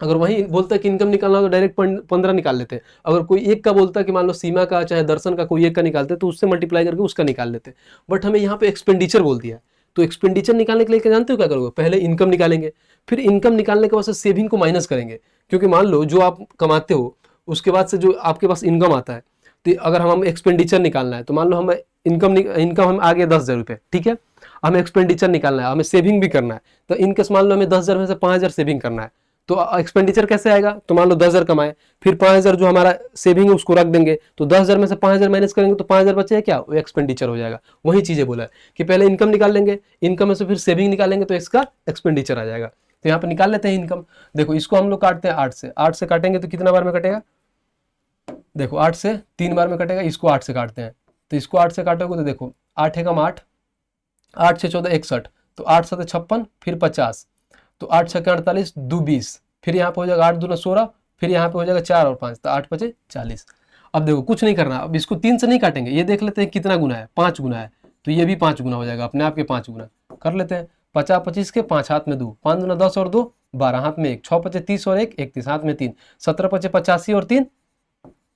अगर वही बोलता कि इनकम निकालना हो तो डायरेक्ट 15 निकाल लेते। अगर कोई एक का बोलता कि मान लो सीमा का चाहे दर्शन का कोई एक का निकालते तो उससे मल्टीप्लाई करके उसका निकाल लेते। बट हमें यहाँ पे एक्सपेंडिचर बोल दिया, तो एक्सपेंडिचर निकालने के लिए क्या जानते हो क्या करोगे, पहले इनकम निकालेंगे, फिर इनकम निकालने के बाद से सेविंग को माइनस करेंगे। क्योंकि मान लो जो आप कमाते हो उसके बाद से जो आपके पास इनकम आता है, तो अगर हम एक्सपेंडिचर निकालना है तो मान लो हम इनकम हम आ गया 10,000 रुपये, ठीक है, हमें एक्सपेंडिचर निकालना है, हमें सेविंग भी करना है। तो इनकेस मान लो हमें 10,000 में से 5,000 सेविंग करना है, तो एक्सपेंडिचर कैसे आएगा, तो मान लो 10,000 कमाए, फिर 5,000 जो हमारा सेविंग है उसको रख देंगे, तो 10,000 में से 5,000 माइनस करेंगे तो 5,000 बचे क्या, वो एक्सपेंडिचर हो जाएगा। वही चीजें बोला है कि पहले इनकम निकाल लेंगे, इनकम में से फिर सेविंग निकालेंगे तो इसका एक्सपेंडिचर आ जाएगा। तो यहाँ पे निकाल लेते हैं इनकम। देखो इसको हम लोग काटते हैं 8 से काटेंगे तो कितना बार में कटेगा, देखो 8 से 3 बार में कटेगा। इसको 8 से काटते हैं, तो इसको 8 से काटोगे तो देखो 8 एकम 8, 8 6 14 61, तो 8 7 56, फिर 50, तो 8 6 48 2 20, फिर यहाँ पे हो जाएगा 8 दूना 16, फिर यहाँ पे हो जाएगा 4 और 5, तो 8 5 40। अब देखो कुछ नहीं करना, अब इसको 3 से नहीं काटेंगे, ये देख लेते हैं कितना गुना है, 5 गुना है, तो ये भी 5 गुना हो जाएगा, अपने आप के 5 गुना कर लेते हैं। 50 25 के 5 हाथ में 2, 5 दूना 10 और 2 12, हाथ में 1, 6 5 30 और 1 31, हाथ में 3, 17 5 85 और 3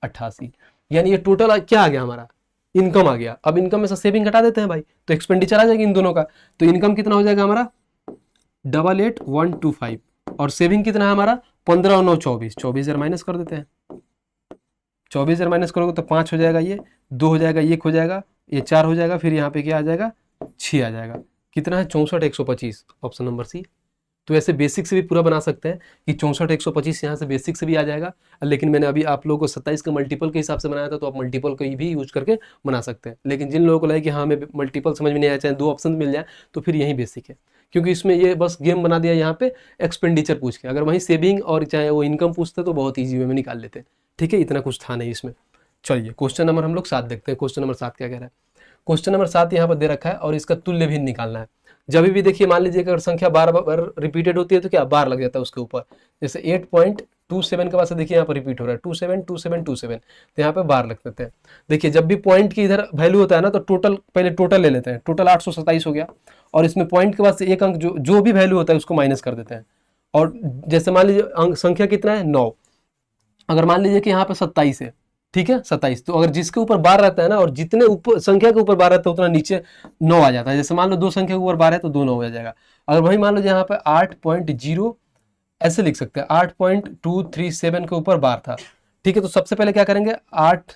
88, यानी ये टोटल क्या आ गया हमारा, इनकम आ गया। अब इनकम में से सेविंग घटा देते हैं भाई, तो एक्सपेंडिचर आ जाएगी इन दोनों का। तो इनकम कितना हो जाएगा हमारा 88,125, और सेविंग कितना है हमारा 15 और 9 24, 24,000 माइनस कर देते हैं। 24,000 माइनस करोगे तो 5 हो जाएगा, ये 2 हो जाएगा, 1 हो जाएगा, ये 4 हो जाएगा, फिर यहाँ पे क्या आ जाएगा 6 आ जाएगा। कितना है 64,125, ऑप्शन नंबर सी। तो ऐसे बेसिक से भी पूरा बना सकते हैं कि 64,125 यहाँ से बेसिक से भी आ जाएगा। लेकिन मैंने अभी आप लोगों को 27 का मल्टीपल के हिसाब से बनाया था, तो आप मल्टीपल को भी यूज करके बना सकते हैं। लेकिन जिन लोगों को लगे कि हाँ हमें मल्टीपल समझ में नहीं आया, चाहे 2 ऑप्शन मिल जाए, तो फिर यही बेसिक है। क्योंकि इसमें ये बस गेम बना दिया यहाँ पे एक्सपेंडिचर पूछ के, अगर वहीं सेविंग और चाहे वो इनकम पूछते तो बहुत ईजी वे में निकाल लेते। ठीक है, इतना कुछ था नहीं इसमें। चलिए क्वेश्चन नंबर हम लोग 7 देखते हैं। क्वेश्चन नंबर 7 क्या कह रहा है। क्वेश्चन नंबर 7 यहाँ पर दे रखा है और इसका तुल्य भिन्न निकालना है। जब भी देखिए मान लीजिए अगर संख्या बार बार रिपीटेड होती है तो क्या बार लग जाता है उसके ऊपर। जैसे 8.9 27 के बाद से देखिए यहाँ पर रिपीट हो रहा है 27 27 27, तो यहाँ पे बार लिख देते हैं। देखिए जब भी पॉइंट की इधर वैल्यू होता है ना तो टोटल, पहले टोटल ले लेते हैं, टोटल 827 हो गया, और इसमें पॉइंट के बाद से एक अंक जो भी वैल्यू होता है उसको माइनस कर देते हैं। और जैसे मान लीजिए अंक संख्या कितना है 9, अगर मान लीजिए कि यहाँ पे 27 है, ठीक है 27, तो अगर जिसके ऊपर बार रहता है ना, और जितने ऊपर संख्या के ऊपर बार रहता है उतना नीचे 9 आ जाता है। जैसे मान लो 2 संख्या के ऊपर बार है तो 2 9 हो जाएगा। अगर वही मान लो यहाँ पे 8.0 ऐसे लिख सकते हैं, 8.237 के ऊपर बार था, ठीक है। तो सबसे पहले क्या करेंगे, 8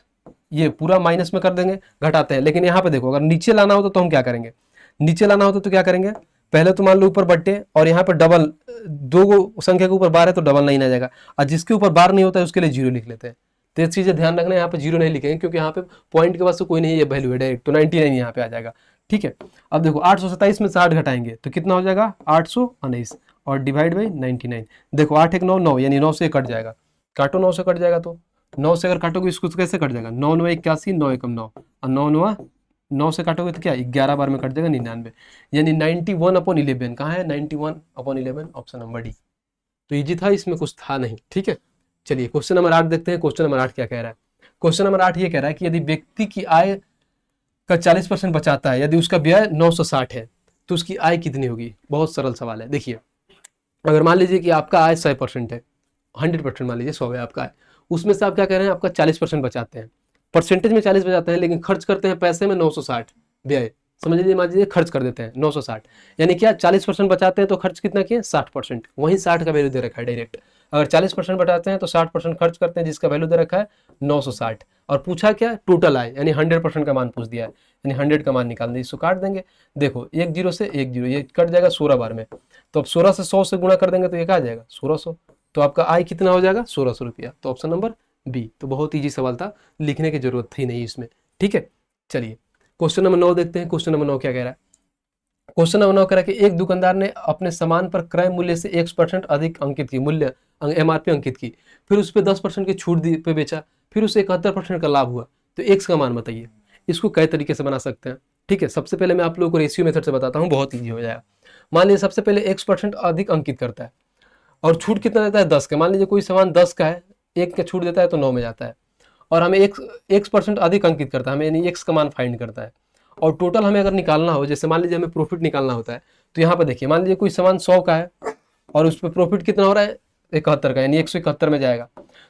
ये पूरा माइनस में कर देंगे, घटाते हैं। लेकिन यहाँ पे देखो अगर नीचे लाना होता तो हम क्या करेंगे, नीचे लाना होता तो क्या करेंगे, पहले तो मान लो ऊपर बट्टे, और यहाँ पर डबल, दो संख्या के ऊपर बार है तो डबल नहीं आ जाएगा, और जिसके ऊपर बार नहीं होता है उसके लिए 0 लिख लेते हैं। तो ये चीज़ें ध्यान रखना, यहाँ पे 0 नहीं लिखेंगे क्योंकि यहाँ पे पॉइंट के पास तो कोई नहीं है वैल्यू है डायरेक्ट, तो 99 यहाँ पे आ जाएगा, ठीक है। अब देखो 827 में से 8 घटाएंगे तो कितना हो जाएगा 819, और डिवाइड बाई 99, देखो 8 1 9 9, यानी 9 से कट जाएगा, काटो 9 से कट जाएगा, तो 9 से अगर काटोगे इसको तो कैसे कट जाएगा, 9 9 81, 9 एकम 9, और 9 9 9 से काटोगे तो क्या 11 बार में कट जाएगा 99, यानी 91/11 कहाँ है, 91/11, ऑप्शन नंबर डी। तो इजी था, इसमें कुछ था नहीं, ठीक है। चलिए क्वेश्चन नंबर 8 देखते हैं। क्वेश्चन नंबर 8 क्या कह रहा है। क्वेश्चन नंबर 8 ये कह रहा है कि यदि व्यक्ति की आय का 40% बचाता है, यदि उसका व्यय 960 है, तो उसकी आय कितनी होगी। बहुत सरल सवाल है। देखिए अगर मान लीजिए कि आपका आय 100% है, 100% मान लीजिए 100 है आपका आय, उसमें से आप क्या कह रहे हैं आपका 40% बचाते हैं, परसेंटेज में 40 बचाते हैं, लेकिन खर्च करते हैं पैसे में 960 व्यय, समझ लीजिए मान लीजिए खर्च कर देते हैं 960, यानी क्या 40% बचाते हैं तो खर्च कितना किए 60%, वहीं 60 का वैल्यू दे रखा है डायरेक्ट। अगर 40% बचाते हैं तो 60% खर्च करते हैं, जिसका वैल्यू दे रखा है 960, और पूछा क्या टोटल आय, यानी 100% का मान पूछ दिया है, यानी 100 का मान निकाल दें, इसको काट देंगे। देखो 1 0 से 1 0, ये कट जाएगा 16 बार में, तो अब 16 से 100 से गुणा कर देंगे तो ये क्या आ जाएगा 1600, तो आपका आय कितना हो जाएगा 1600 रुपया। तो ऑप्शन नंबर बी। तो बहुत ईजी सवाल था, लिखने की जरूरत थी नहीं इसमें, ठीक है। चलिए क्वेश्चन नंबर 9 देखते हैं। क्वेश्चन नंबर 9 क्या कह रहा है। क्वेश्चन नंबर 9 कह रहा है कि एक दुकानदार ने अपने सामान पर क्रय मूल्य से 1% अधिक अंकित की, मूल्य MRP अंकित की, फिर उस पर 10% की छूट पे बेचा, फिर उसे 71% का लाभ हुआ, तो एक्स का मान बताइए। इसको कई तरीके से बना सकते हैं, ठीक है। सबसे पहले मैं आप लोगों को रेशियो मेथड से बताता हूँ, बहुत ईजी हो जाएगा। मान लीजिए सबसे पहले X% अधिक अंकित करता है, और छूट कितना देता है 10 का, मान लीजिए कोई सामान 10 का है, 1 का छूट देता है तो 9 में जाता है, और हमें X% अधिक अंकित करता है, हमें यानी X का मान फाइंड करता है, और टोटल हमें अगर निकालना हो, जैसे मान लीजिए हमें प्रॉफिट निकालना होता है, तो यहाँ पे देखिए मान लीजिए कोई सामान 100 का है और उस पर प्रॉफिट कितना हो रहा है 71 का, यानी 171 में जाएगा।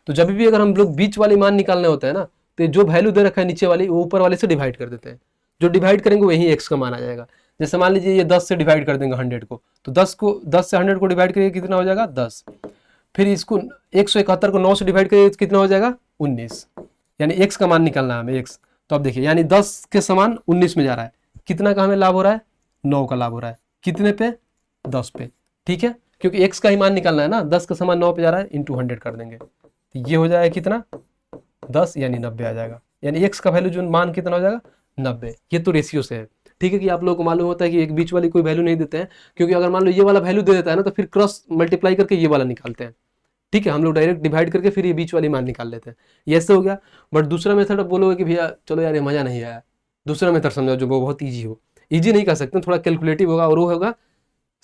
तो जब भी अगर हम लोग बीच वाली मान निकालने होता है ना, तो जो वैल्यू दे रखा है नीचे वाली वो ऊपर वाले से डिवाइड कर देते हैं, जो डिवाइड करेंगे वही एक्स का मान आ जाएगा। जैसे मान लीजिए ये 10 से डिवाइड कर देंगे 100 को, तो 10 से 100 को डिवाइड करिए कितना हो जाएगा 10, फिर इसको 171 को 9 से डिवाइड करिए तो कितना हो जाएगा 19, यानी एक्स का मान निकालना है हमें एक्स। तो अब देखिए यानी 10 के समान 19 में जा रहा है, कितना का हमें लाभ हो रहा है 9 का लाभ हो रहा है, कितने पे 10 पे, ठीक है, क्योंकि एक्स का ही मान निकालना है ना, 10 का समान 9 पे जा रहा है, इंटू 100 कर देंगे, तो ये हो जाएगा कितना 10, यानी 90 आ जाएगा, यानी एक्स का वैल्यू जो मान कितना हो जाएगा 90। ये तो रेशियो से है, ठीक है, कि आप लोगों को मालूम होता है कि एक बीच वाली कोई वैल्यू नहीं देते हैं, क्योंकि अगर मान लो ये वाला वैल्यू दे देता है ना तो फिर क्रॉस मल्टीप्लाई करके ये वाला निकालते हैं, ठीक है, हम लोग डायरेक्ट डिवाइड करके फिर ये बीच वाली मान निकाल लेते हैं, ये ऐसे हो गया। बट दूसरा मेथड अब बोलोगे कि भैया चलो यार ये मजा नहीं आया, दूसरा मेथड समझो जो बहुत ईजी हो, ईजी नहीं कह सकते, थोड़ा कैलकुलेटिव होगा, और वो होगा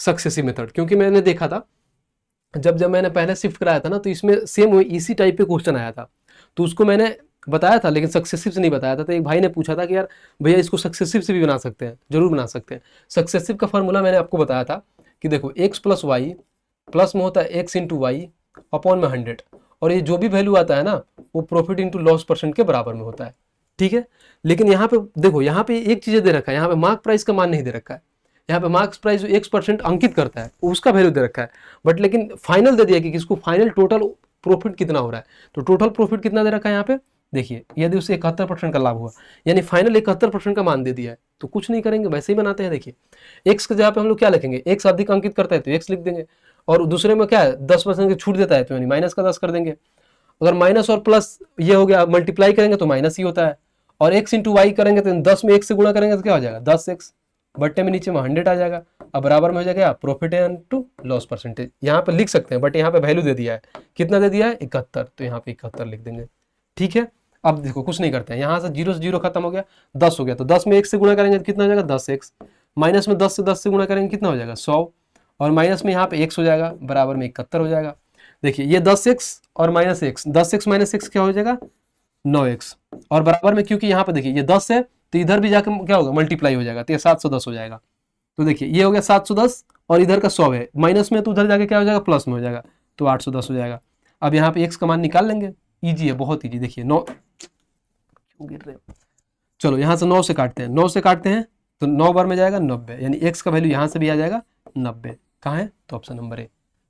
सक्सेसिव मेथड। क्योंकि मैंने देखा था जब मैंने पहले शिफ्ट कराया था ना, तो इसमें सेम इसी टाइप पे क्वेश्चन आया था, तो उसको मैंने बताया था, लेकिन सक्सेसिव से नहीं बताया था। तो एक भाई ने पूछा था कि यार भैया इसको सक्सेसिव से भी बना सकते हैं, जरूर बना सकते हैं। सक्सेसिव का फॉर्मूला मैंने आपको बताया था कि देखो एक्स प्लस वाई, प्लस में होता है एक्स इंटू वाई अपॉन में 100, और ये जो भी वैल्यू आता है ना वो प्रॉफिट इंटू लॉस परसेंट के बराबर में होता है, ठीक है। लेकिन यहाँ पे देखो, यहाँ पे एक चीज़ दे रखा है, यहाँ पे मार्क प्राइस का मान नहीं दे रखा है, यहाँ पे मार्क्स प्राइस जो X% अंकित करता है उसका वैल्यू दे रखा है, बट लेकिन फाइनल दे दिया कि किसको फाइनल टोटल प्रॉफिट कितना हो रहा है, तो टोटल प्रॉफिट कितना दे रखा है यहाँ पे देखिए, यदि उसे 71% का लाभ हुआ, यानी फाइनल 71% का मान दे दिया है, तो कुछ नहीं करेंगे, वैसे ही बनाते हैं। देखिए एक्स के जगह पे हम लोग क्या लिखेंगे, एक्स अधिक अंकित करता है तो एक्स लिख देंगे, और दूसरे में क्या है 10% की छूट देता है तो यानी माइनस का 10 कर देंगे। अगर माइनस और प्लस ये हो गया, मल्टीप्लाई करेंगे तो माइनस ही होता है, और एक्स इंटू वाई करेंगे तो 10 में 1 से गुणा करेंगे तो क्या हो जाएगा 10x, बट्टे में नीचे में 100 आ जाएगा, अब बराबर में हो जाएगा प्रॉफिट इनटू लॉस परसेंटेज। यहाँ पे लिख सकते हैं, बट यहाँ पे वैल्यू दे दिया है, कितना दे दिया है 71, तो यहाँ पे 71 लिख देंगे, ठीक है। अब देखो कुछ नहीं करते हैं, यहाँ से 0 से 0 खत्म हो गया, 10 हो गया, तो 10 में 1 से गुणा करेंगे तो कितना हो जाएगा 10x, माइनस में 10 से गुणा करेंगे कितना हो जाएगा 100, और माइनस में यहाँ पे x हो जाएगा, बराबर में 71 हो जाएगा। देखिए ये 10x और minus x, 10x minus x क्या हो जाएगा 9x, और बराबर में क्योंकि यहाँ पे देखिए ये 10 है तो इधर भी जाकर क्या होगा मल्टीप्लाई हो जाएगा, तो ये 710 हो जाएगा। तो देखिए ये हो गया 710 और इधर का 100 है माइनस में, तो उधर जाके क्या हो जाएगा प्लस में हो जाएगा, तो 810 हो जाएगा। अब यहाँ पे x का मान निकाल लेंगे, ईजी है बहुत ईजी। देखिए 9 क्यों गिर रहे हो, चलो यहाँ से 9 से काटते हैं, 9 से काटते हैं तो 9 बार में जाएगा 90, यानी x का वैल्यू यहाँ से भी आ जाएगा 90। कहाँ है, तो ऑप्शन नंबर ए।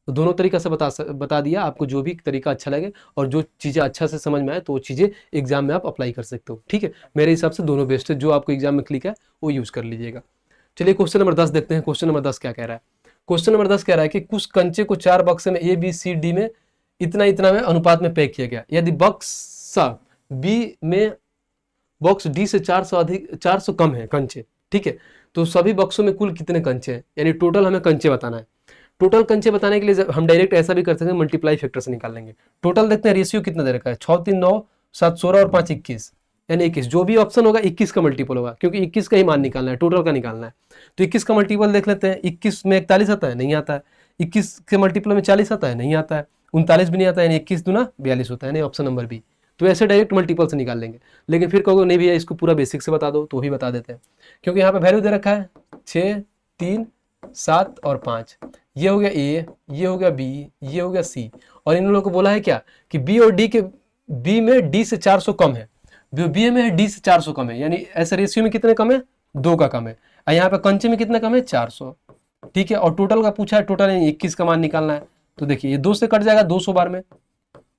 तो दोनों तरीका से बता दिया, आपको जो भी तरीका अच्छा लगे और जो चीज़ें अच्छा से समझ में आए तो वो चीज़ें एग्जाम में आप अप्लाई कर सकते हो। ठीक है, मेरे हिसाब से दोनों बेस्ट है, जो आपको एग्जाम में क्लिक है वो यूज़ कर लीजिएगा। चलिए क्वेश्चन नंबर 10 देखते हैं। क्वेश्चन नंबर 10 क्या कह रहा है। क्वेश्चन नंबर 10 कह रहा है कि कुछ कंचे को 4 बक्से में ABCD में इतना इतना में अनुपात में पैक किया गया, यदि बक्सा बी में बॉक्स डी से 400 कम है कंचे, ठीक है, तो सभी बक्सों में कुल कितने कंचे हैं, यानी टोटल हमें कंचे बताना है। टोटल कंचे बताने के लिए हम डायरेक्ट ऐसा भी कर सकते हैं, मल्टीप्लाई फैक्टर से निकाल लेंगे। टोटल देखते हैं रेशियो कितना दे रखा है, 6 3 9 7 16 और 5 21, यानी 21। जो भी ऑप्शन होगा 21 का मल्टीपल होगा, क्योंकि 21 का ही मान निकालना है, टोटल का निकालना है। तो 21 का मल्टीपल देख लेते हैं। 21 में 41 आता है, नहीं आता है। 21 के मल्टीपल में 40 आता है, नहीं आता है। 39 भी नहीं आता है, यानी 21 दूना 42 होता है, यानी ऑप्शन नंबर बी। तो ऐसे डायरेक्ट मल्टीपल से निकाल लेंगे। लेकिन फिर कहोगे नहीं भैया इसको पूरा बेसिक से बता दो, तो भी बता देते हैं, क्योंकि यहाँ पे वैल्यू दे रखा है 6 3 7 और 5। ये हो गया ए, ये हो गया बी, ये हो गया सी, और इन लोगों को बोला है क्या कि बी और डी के, बी में डी से 400 कम है, बी में है डी से 400 कम है, यानी ऐसे रेशियो में कितने कम है 2 का कम है। और यहाँ पे कंचे में कितना कम है 400, ठीक है। और टोटल का पूछा है, टोटल 21 का मान निकालना है। तो देखिए ये 2 से कट जाएगा 200 बार में,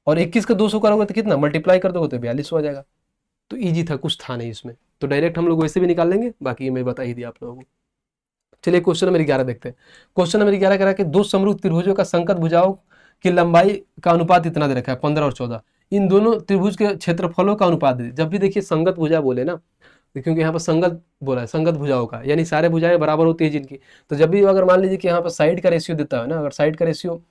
और 21 का 200 करोगे तो कितना मल्टीप्लाई कर दोगे तो 42 हो जाएगा। तो ईजी था, कुछ था नहीं इसमें, तो डायरेक्ट हम लोग वैसे भी निकाल लेंगे, बाकी ये मैं बता ही दिया आप लोगों को। चलिए क्वेश्चन नंबर 11 देखते हैं। क्वेश्चन नंबर 11 कह रहा है कि दो समरूप त्रिभुजों का संगत भुजाओं की लंबाई का अनुपात इतना दे रखा है 15 और 14। इन दोनों त्रिभुज के क्षेत्रफलों का अनुपात दे। जब भी देखिए संगत भुजा बोले ना, क्योंकि यहाँ पर संगत बोला है, संगत भुजाओं का, यानी सारे भुजाएं बराबर होती है जिनकी। तो जब भी अगर मान लीजिए कि यहाँ पर साइड का रेशियो देता है ना, अगर साइड का रेशियो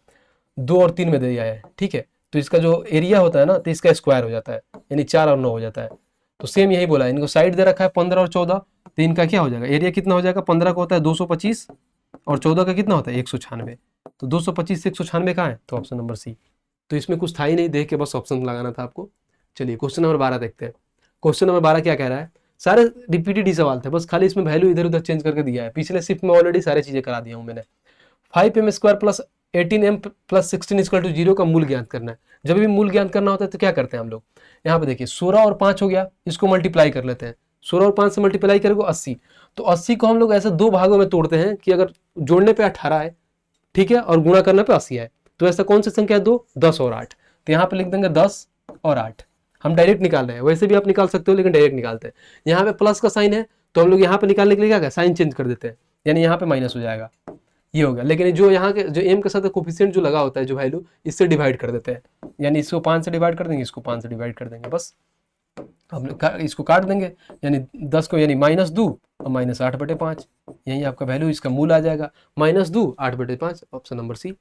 2 और 3 में दिया है, ठीक है, तो इसका जो एरिया होता है ना, तो इसका स्क्वायर हो जाता है, यानी 4 और 9 हो जाता है। तो सेम यही बोला है, इनको साइड दे रखा है 15 और 14, तो इनका क्या हो जाएगा, एरिया कितना हो जाएगा, 15 का होता है 225 और 14 का कितना होता है 196। तो 225 से 196 कहाँ है, तो ऑप्शन नंबर सी। तो इसमें कुछ था ही नहीं, देख के बस ऑप्शन लगाना था आपको। चलिए क्वेश्चन नंबर 12 देखते हैं। क्वेश्चन नंबर 12 क्या कह रहा है, सारे रिपीटेड ही सवाल थे, बस खाली इसमें वैल्यू इधर उधर चेंज करके दिया है। पिछले शिफ्ट में ऑलरेडी सारी चीजें करा दिया हूँ मैंने। 5m² plus 18m plus 16 equal to 0 का मूल ज्ञात करना है। जब भी मूल ज्ञात करना होता है तो क्या करते हैं हम लोग, यहाँ पे देखिए 16 और 5 हो गया, इसको मल्टीप्लाई कर लेते हैं। 16 और 5 से मल्टीप्लाई करेंगे 80, तो 80 को हम लोग ऐसे 2 भागों में तोड़ते हैं कि अगर जोड़ने पे 18 है, ठीक है, और गुणा करने पे 80 है, तो ऐसा कौन सी संख्या है, 2 10 और 8। तो यहाँ पे लिख देंगे 10 और 8। हम डायरेक्ट निकाल रहे हैं, वैसे भी आप निकाल सकते हो लेकिन डायरेक्ट निकालते हैं। यहाँ पे प्लस का साइन है तो हम लोग यहाँ पे निकालने के लिए क्या साइन चेंज कर देते हैं, यानी यहाँ पे माइनस हो जाएगा, ये हो गया। लेकिन जो यहाँ के जो एम के साथ कोफिशिएंट जो लगा होता है, जो वैल्यू, इससे डिवाइड कर देते हैं, यानी इसको 5 से डिवाइड कर देंगे, इसको 5 से डिवाइड कर देंगे, बस हम इसको काट देंगे, यानी 10 को यानी -2 और -8/5, यही आपका वैल्यू, इसका मूल आ जाएगा -2 8/5, ऑप्शन नंबर सी।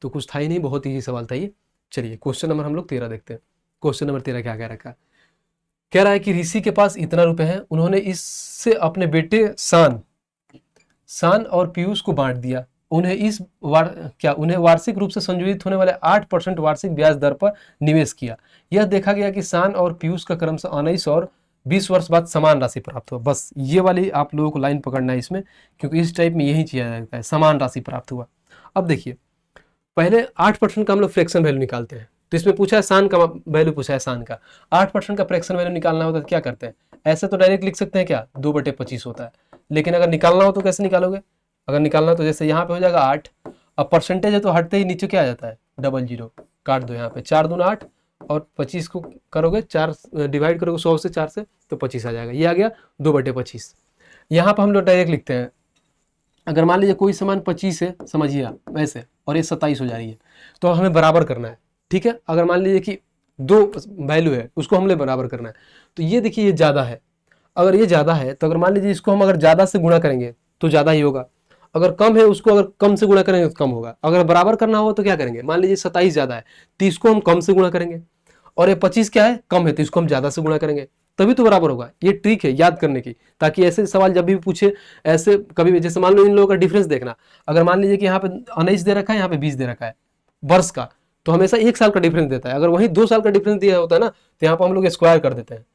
तो कुछ था ही नहीं, बहुत ही सवाल था ये। चलिए क्वेश्चन नंबर हम लोग 13 देखते हैं। क्वेश्चन नंबर 13 क्या कह रखा है, कह रहा है कि ऋषि के पास इतना रुपए है, उन्होंने इससे अपने बेटे शान और पीयूष को बांट दिया। उन्हें वार्षिक रूप से संयोजित होने वाले 8% वार्षिक ब्याज दर पर निवेश किया। यह देखा गया कि शान और पीयूष का क्रमशः 19 और 20 वर्ष बाद समान राशि प्राप्त हुआ। बस ये वाली आप लोगों को लाइन पकड़ना है इसमें, क्योंकि इस टाइप में यही किया जाता है, समान राशि प्राप्त हुआ। अब देखिए पहले 8% का हम लोग फ्रैक्शन वैल्यू निकालते हैं। तो इसमें पूछा है शान का वैल्यू, पूछा है शान का 8% का फ्रैक्शन वैल्यू निकालना होता है, क्या करते हैं, ऐसे तो डायरेक्ट लिख सकते हैं क्या, 2/25 होता है। लेकिन अगर निकालना हो तो कैसे निकालोगे, अगर निकालना तो जैसे यहाँ पे हो जाएगा 8, अब परसेंटेज है तो हटते ही नीचे क्या आ जाता है, 00, काट दो यहाँ पे, 4 दूना 8 और 25 को करोगे 4 डिवाइड करोगे 100 से 4 से, तो 25 आ जाएगा, ये आ गया 2/25। यहाँ पर हम लोग डायरेक्ट लिखते हैं, अगर मान लीजिए कोई सामान 25 है, समझिए आप ऐसे, और ये 27 हो जा रही है, तो हमें बराबर करना है, ठीक है। अगर मान लीजिए कि 2 वैल्यू है, उसको हमने बराबर करना है, तो ये देखिए ये ज़्यादा है, अगर ये ज़्यादा है तो अगर मान लीजिए इसको हम अगर ज़्यादा से गुणा करेंगे तो ज़्यादा ही होगा, अगर कम है उसको अगर कम से गुणा करेंगे तो कम होगा। अगर बराबर करना हो तो क्या करेंगे, मान लीजिए 27 ज़्यादा है तो इसको हम कम से गुणा करेंगे, और ये 25 क्या है, कम है, तो इसको हम ज़्यादा से गुणा करेंगे, तभी तो बराबर होगा। ये ट्रिक है याद करने की, ताकि ऐसे सवाल जब भी पूछे, ऐसे कभी भी, जैसे मान लो इन लोगों का डिफरेंस देखना, अगर मान लीजिए कि यहाँ पे 19 दे रखा है, यहाँ पे 20 दे रखा है वर्ष का, तो हमेशा 1 साल का डिफरेंस देता है। अगर वहीं 2 साल का डिफरेंस दिया होता है ना, तो यहाँ पर हम लोग स्क्वायर कर देते हैं,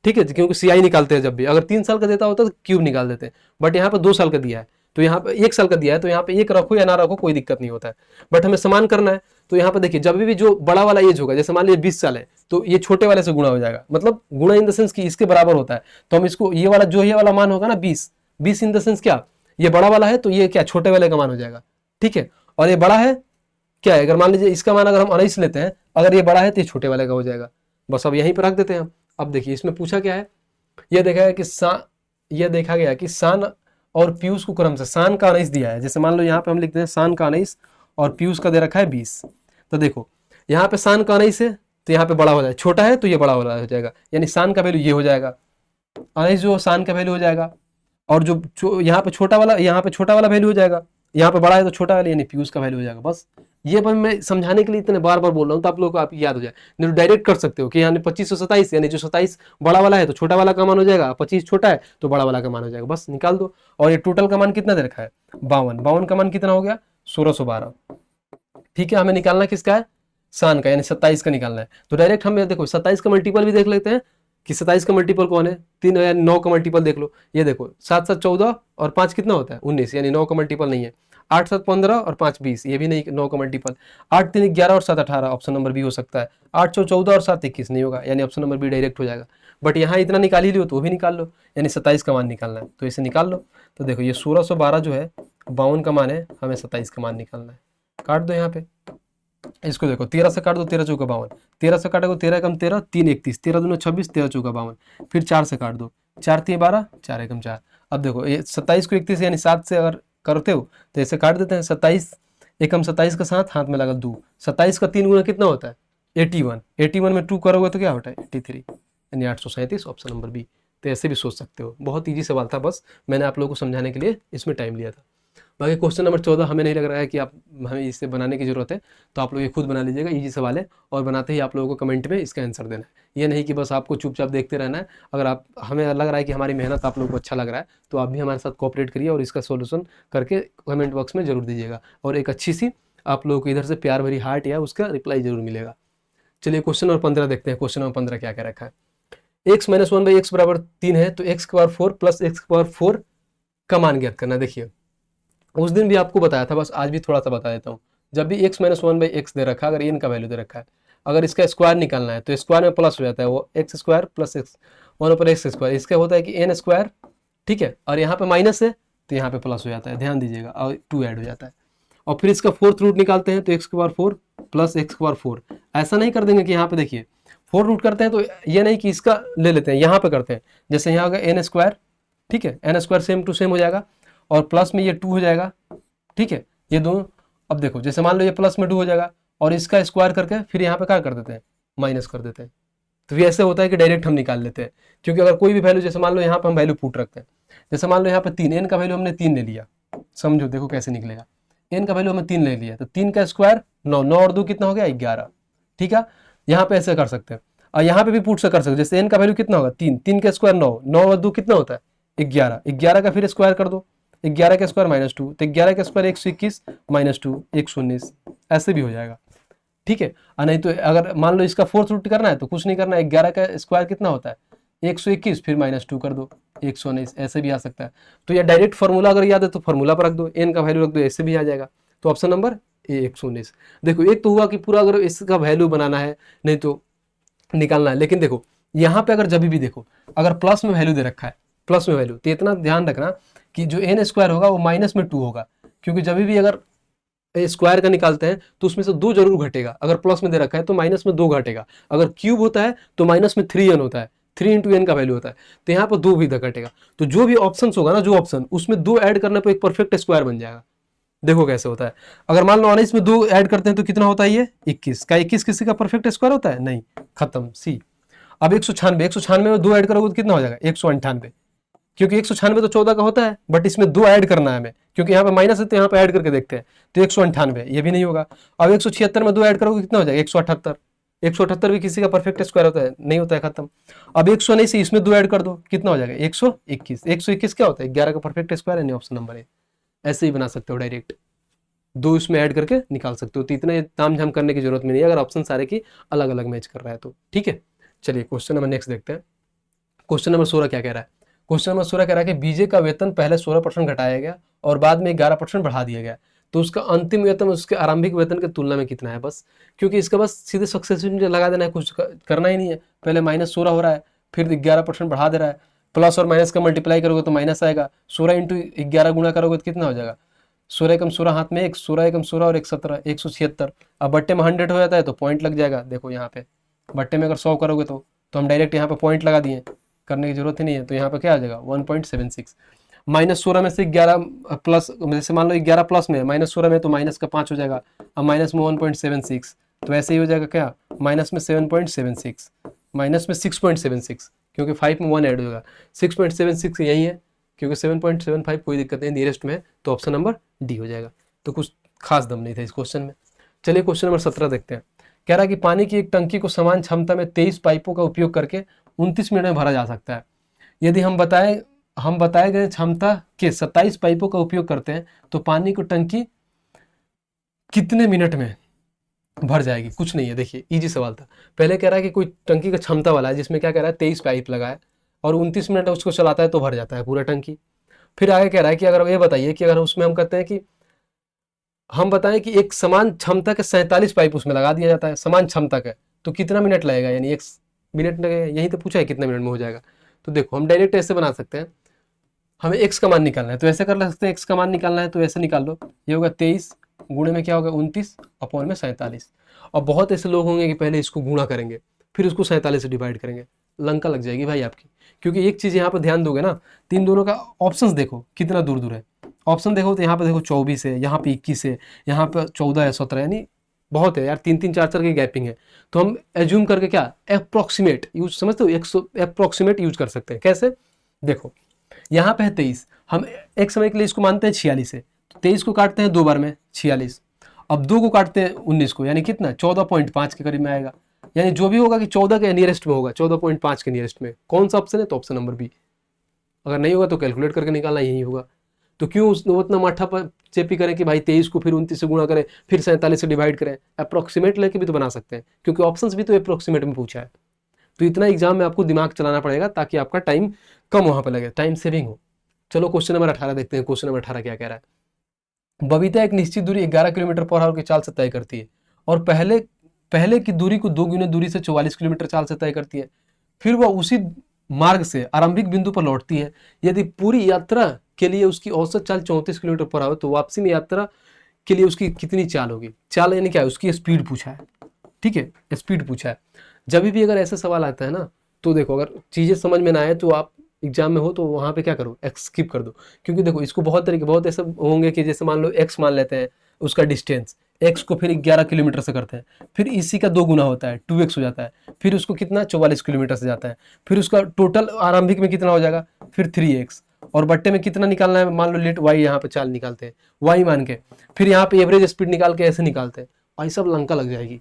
ठीक है, क्योंकि CI निकालते हैं जब भी। अगर 3 साल का देता होता तो क्यूब निकाल देते हैं, बट यहाँ पर 2 साल का दिया है, तो यहाँ पे 1 साल का दिया है, तो यहाँ पे 1 रखो या ना रखो कोई दिक्कत नहीं होता है, बट हमें समान करना है। तो यहाँ पे देखिए, जब भी जो बड़ा वाला एज होगा, जैसे मान लीजिए 20 साल है, तो ये छोटे वाले से गुणा हो जाएगा, मतलब गुणा इन द सेंस कि इसके बराबर होता है। तो हम इसको ये वाला जो ये वाला मान होगा ना 20 इन द सेंस क्या, ये बड़ा वाला है तो ये क्या छोटे वाले का मान हो जाएगा, ठीक है। और ये बड़ा है क्या है, अगर मान लीजिए इसका मान अगर हम 19 लेते हैं, अगर ये बड़ा है तो ये छोटे वाले का हो जाएगा। बस अब यहीं पर रख देते हैं हम। अब देखिए इसमें पूछा क्या है, ये देखा गया कि सान और पीयूष को क्रम से सान का 19 दिया है। जैसे मान लो यहाँ पे हम लिखते हैं सान का 19 और पीयूष का दे रखा है 20। तो देखो यहाँ पे सान का 19 है तो यहाँ पे बड़ा हो जाएगा, छोटा है तो ये बड़ा हो जाएगा, यानी सान का वैल्यू ये हो जाएगा, 19 जो सान का वैल्यू हो जाएगा। और जो यहाँ पे छोटा वाला वैल्यू हो जाएगा, यहाँ पे बड़ा है तो छोटा वाला यानी पीयूष का वैल्यू हो जाएगा। बस ये पर मैं समझाने के लिए इतने बार बार बोल रहा हूँ, तो आप लोगों को आप याद हो जाए। नहीं तो डायरेक्ट कर सकते हो कि यानी 25 से 27, यानी जो 27 बड़ा वाला है तो छोटा वाला का मान हो जाएगा, 25 छोटा है तो बड़ा वाला का मान हो जाएगा, बस निकाल दो। और ये टोटल का मान कितना दे रखा है 52 का मान कितना हो गया 1612, ठीक है। हमें निकालना किसका है, सान का, यानी 27 का निकालना है। तो डायरेक्ट हम देखो 27 का मल्टीपल भी देख लेते हैं कि 27 का मल्टीपल कौन है, 3 यानी 9 का मल्टीपल देख लो। ये देखो 7 7 14 और 5 कितना होता है 19, यानी 9 का मल्टीपल नहीं है। 8 7 15 और 5 20, ये भी नहीं 9 का मल्टीपल। 8 3 11 और 7 18, ऑप्शन नंबर बी हो सकता है। 8 6 14 और 7 21 नहीं होगा, यानी ऑप्शन नंबर बी डायरेक्ट हो जाएगा। बट यहाँ इतना निकाल ही लियो तो वो भी निकाल लो, यानी 27 का मान निकालना है तो इसे निकाल लो। तो देखो ये 1612 जो है 52 का मान है, हमें 27 का मान निकालना है। काट दो यहाँ पे, इसको देखो 13 से काट दो, 13 चौका 52, 13 से काटोगे 13 कम 13 3 31, 13 दूनी 26, 13 चौका 52, फिर 4 से काट दो, 4 3 12, 4 एकम 4। अब देखो ये 27 को 31 यानी 7 से अगर करते हो तो ऐसे काट देते हैं। 27 एकम 27 का साथ हाथ में लगा 2, 27 का 3 गुना कितना होता है 81, 81 में 2 करोगे तो क्या होता है 83, यानी 837, ऑप्शन नंबर बी। तो ऐसे भी सोच सकते हो, बहुत ईजी सवाल था, बस मैंने आप लोगों को समझाने के लिए इसमें टाइम लिया था। बाकी क्वेश्चन नंबर 14 हमें नहीं लग रहा है कि आप हमें इसे बनाने की जरूरत है, तो आप लोग ये खुद बना लीजिएगा, इजी सवाल है। और बनाते ही आप लोगों को कमेंट में इसका आंसर देना है, ये नहीं कि बस आपको चुपचाप देखते रहना है। अगर आप हमें लग रहा है कि हमारी मेहनत आप लोगों को अच्छा लग रहा है, तो आप भी हमारे साथ कोऑपरेट करिए और इसका सोल्यूशन करके कमेंट बॉक्स में जरूर दीजिएगा, और एक अच्छी सी आप लोगों को इधर से प्यार भरी हार्ट या उसका रिप्लाई जरूर मिलेगा। चलिए क्वेश्चन नंबर 15 देखते हैं। क्वेश्चन नंबर 15 क्या क्या रखा है, x - 1/x बराबर 3 है, तो x² 4 प्लस x² 4 का मान ज्ञात करना। देखिए उस दिन भी आपको बताया था, बस आज भी थोड़ा सा बता देता हूँ। जब भी x - 1/x दे रखा है, अगर n का वैल्यू दे रखा है, अगर इसका स्क्वायर निकालना है तो स्क्वायर में प्लस हो जाता है, वो x² प्लस x 1/x², इसका होता है कि n², ठीक है। और यहाँ पे माइनस है तो यहाँ पे प्लस हो जाता है, ध्यान दीजिएगा, और 2 ऐड हो जाता है। और फिर इसका 4th रूट निकालते हैं तो x² 4 प्लस x² 4, ऐसा नहीं कर देंगे कि यहाँ पे देखिए 4 रूट करते हैं तो ये नहीं कि इसका ले लेते हैं, यहाँ पे करते हैं। जैसे यहाँ होगा n², ठीक है, n² सेम टू सेम हो जाएगा, और प्लस में ये 2 हो जाएगा, ठीक है, ये दोनों। अब देखो जैसे मान लो ये प्लस में 2 हो जाएगा, और इसका स्क्वायर करके फिर यहाँ पे क्या कर देते हैं, माइनस कर देते हैं। तो ये ऐसे होता है कि डायरेक्ट हम निकाल लेते हैं, क्योंकि अगर कोई भी वैल्यू, जैसे मान लो यहाँ पे हम वैल्यू पुट रखते हैं, जैसे मान लो यहाँ पे 3, n का वैल्यू हमने 3 ले लिया, समझो देखो कैसे निकलेगा। n का वैल्यू हमने 3 ले लिया, तो 3 का स्क्वायर 9, 9 और 2 कितना हो गया 11, ठीक है। यहाँ पे ऐसे कर सकते हैं, और यहाँ पे भी पुट से कर सकते हैं। जैसे n का वैल्यू कितना होगा 3, 3 का स्क्वायर 9, 9 और 2 कितना होता है 11, 11 का फिर स्क्वायर कर दो, 11 का स्क्वायर -2, तो 11 का स्क्वायर 121 -2 119, ऐसे भी हो जाएगा, ठीक है। और नहीं तो अगर मान लो इसका 4th रूट करना है तो कुछ नहीं करना है, 11 का स्क्वायर कितना होता है 121, फिर -2 कर दो 119, ऐसे भी आ सकता है। तो ये डायरेक्ट फार्मूला अगर याद है तो फार्मूला पर रख दो, n का वैल्यू रख दो, ऐसे भी आ जाएगा। तो ऑप्शन नंबर ए 119। देखो एक तो हुआ कि पूरा अगर इसका वैल्यू बनाना है, नहीं तो निकालना है। लेकिन देखो यहाँ पे अगर जब भी देखो अगर प्लस में वैल्यू दे रखा है, प्लस में वैल्यू, तो इतना ध्यान रखना कि जो n² होगा वो माइनस में 2 होगा, क्योंकि जब भी अगर स्क्वायर का निकालते हैं तो उसमें से 2 जरूर घटेगा। अगर प्लस में दे रखा है तो माइनस में 2 घटेगा, अगर क्यूब होता है तो माइनस में 3n होता है, 3 × n का वैल्यू होता है, तो यहाँ पर 2 भी घटेगा। तो जो भी ऑप्शन होगा ना, जो ऑप्शन उसमें 2 ऐड करने पर एक परफेक्ट स्क्वायर बन जाएगा। देखो कैसे होता है, अगर मान लो 19 में 2 ऐड करते हैं तो कितना होता है ये 21 का, 21 किसी का परफेक्ट स्क्वायर होता है नहीं, खत्म सी। अब 196 में 2 ऐड करोगे तो कितना हो जाएगा 198, क्योंकि 196 तो 14 का होता है, बट इसमें 2 ऐड करना है हमें, क्योंकि यहाँ पे माइनस है तो यहाँ पे ऐड करके देखते हैं, तो 198 ये भी नहीं होगा। अब 176 में 2 ऐड करोगे कितना हो जाएगा 178, 178 भी किसी का परफेक्ट स्क्वायर होता है नहीं होता है, खत्म। अब 119 से इसमें 2 ऐड कर दो, कितना हो जाएगा 121, 121 क्या होता है 11 का परफेक्ट स्क्वायर है, नहीं, ऑप्शन नंबर है। ऐसे ही बना सकते हो डायरेक्ट। दो इसमें ऐड करके निकाल सकते हो। तो इतना ताम झाम करने की जरूरत में नहीं है अगर ऑप्शन सारे की अलग अलग मैच कर रहा है तो। ठीक है, चलिए क्वेश्चन नंबर नेक्स्ट देखते हैं। क्वेश्चन नंबर 16 क्या कह रहा है? क्वेश्चन नंबर 16 कह रहा है कि बीजे का वेतन पहले 16% घटाया गया और बाद में 11% बढ़ा दिया गया, तो उसका अंतिम वेतन उसके आरंभिक वेतन की तुलना में कितना है? बस क्योंकि इसका बस सीधे सक्सेसिव लगा देना है, कुछ करना ही नहीं है। पहले -16 हो रहा है, फिर 11% बढ़ा दे रहा है, प्लस और माइनस का मल्टीप्लाई करोगे तो माइनस आएगा, 16 इंटू 11 गुणा करोगे तो कितना हो जाएगा? 16 एकम 16 हाथ में 1, 16 एकम 16 और 1 17, 176। अब बट्टे में 100 हो जाता है तो पॉइंट लग जाएगा। देखो यहाँ पे बट्टे में अगर 100 करोगे तो हम डायरेक्ट यहाँ पे पॉइंट लगा दिए, करने की जरूरत ही नहीं है। तो यहाँ पे क्या आ जाएगा? 1.76। -16 में से 11 प्लस, जैसे मान लो 11 प्लस में, -16 में तो माइनस का 5 हो जाएगा। अब माइनस में 1.76, तो ऐसे ही हो जाएगा क्या? माइनस में 7.76, माइनस में 6.76, क्योंकि 5 में 1 ऐड होगा। 6.76 यही है, क्योंकि 7.75 कोई दिक्कत नहीं, नियरेस्ट में, तो ऑप्शन नंबर डी हो जाएगा। तो कुछ खास दम नहीं था इस क्वेश्चन में। चलिए क्वेश्चन नंबर 17 देखते हैं। कह रहा है कि पानी की एक टंकी को समान क्षमता में 23 पाइपों का उपयोग करके 29 मिनट में भरा जा सकता है। यदि हम बताए गए क्षमता के 27 पाइपों का उपयोग करते हैं तो पानी को टंकी कितने मिनट में भर जाएगी? कुछ नहीं है, देखिए इजी सवाल था। पहले कह रहा है कि कोई टंकी का क्षमता वाला है जिसमें क्या कह रहा है 23 पाइप लगा है और 29 मिनट उसको चलाता है तो भर जाता है पूरा टंकी। फिर आगे कह रहा है कि अगर ये बताइए कि अगर उसमें हम कहते हैं कि हम बताएं कि एक समान क्षमता के 47 पाइप उसमें लगा दिया जाता है समान क्षमता का, तो कितना मिनट लगेगा? यानी 1 मिनट लगेगा, यही तो पूछा है कितने मिनट में हो जाएगा। तो देखो हम डायरेक्ट ऐसे बना सकते हैं, हमें x का मान निकालना है तो ऐसे कर सकते हैं, x का मान निकालना है तो ऐसे निकाल लो, ये होगा 23 गुणे में क्या होगा 29 अपॉन में 47। और बहुत ऐसे लोग होंगे कि पहले इसको गुणा करेंगे फिर उसको 47 से डिवाइड करेंगे, लंका लग जाएगी भाई आपकी। क्योंकि एक चीज़ यहाँ पर ध्यान दोगे ना, तीन दोनों का ऑप्शंस देखो कितना दूर दूर है। ऑप्शन देखो तो यहाँ पे देखो 24 है, यहाँ पे 21 है, यहाँ पे 14 है, 17, यानी बहुत है यार, 3-3 4-4 की गैपिंग है। तो हम एज्यूम करके क्या अप्रोक्सीमेट यूज, समझते हो, अप्रोक्सीमेट यूज कर सकते हैं। कैसे? देखो यहाँ पे है 23, हम एक समय के लिए इसको मानते हैं 46 है, तो 23 को काटते हैं 2 बार में 46, अब 2 को काटते हैं 19 को, यानी कितना 14.5 के करीब में आएगा। यानी जो भी होगा कि 14 के नियरेस्ट में होगा, 14.5 के नियरेस्ट में। कौन सा ऑप्शन है? तो ऑप्शन नंबर बी। अगर नहीं होगा तो कैलकुलेट करके निकालना, यही होगा। तो क्यों उतना माठा चेपी करें कि भाई 23 को फिर 29 से गुणा करें फिर 47 से डिवाइड करें? अप्रोक्सीमेट लेके भी तो बना सकते हैं, क्योंकि ऑप्शंस भी तो अप्रोक्सीमेट में पूछा है। तो इतना एग्जाम में आपको दिमाग चलाना पड़ेगा ताकि आपका टाइम कम वहां पर लगे, टाइम सेविंग हो। चलो क्वेश्चन नंबर 18 देखते हैं। क्वेश्चन नंबर 18 क्या कह रहा है? बबीता एक निश्चित दूरी 11 किलोमीटर पर आवर की चाल से तय करती है और पहले की दूरी को 2 गुने दूरी से 44 किलोमीटर चाल से तय करती है। फिर वह उसी मार्ग से आरंभिक बिंदु पर लौटती है। यदि पूरी यात्रा के लिए उसकी औसत चाल 34 किलोमीटर पर आवर, तो वापसी में यात्रा के लिए उसकी कितनी चाल होगी? चाल यानी क्या है? उसकी स्पीड पूछा है। ठीक है, स्पीड पूछा है। जब भी अगर ऐसा सवाल आता है ना, तो देखो अगर चीज़ें समझ में ना आए तो आप एग्जाम में हो तो वहाँ पे क्या करो, स्किप कर दो। क्योंकि देखो इसको बहुत ऐसे होंगे कि जैसे मान लो x मान लेते हैं, उसका डिस्टेंस x को फिर 11 किलोमीटर से करते हैं, फिर इसी का 2 गुना होता है 2x हो जाता है, फिर उसको कितना 44 किलोमीटर से जाता है, फिर उसका टोटल आरंभिक में कितना हो जाएगा, फिर 3x, और बट्टे में कितना निकालना है, मान लो लेट y यहाँ पे चाल निकालते हैं y मान के, फिर यहाँ पे एवरेज स्पीड निकाल के ऐसे निकालते हैं, भाई सब लंका लग जाएगी,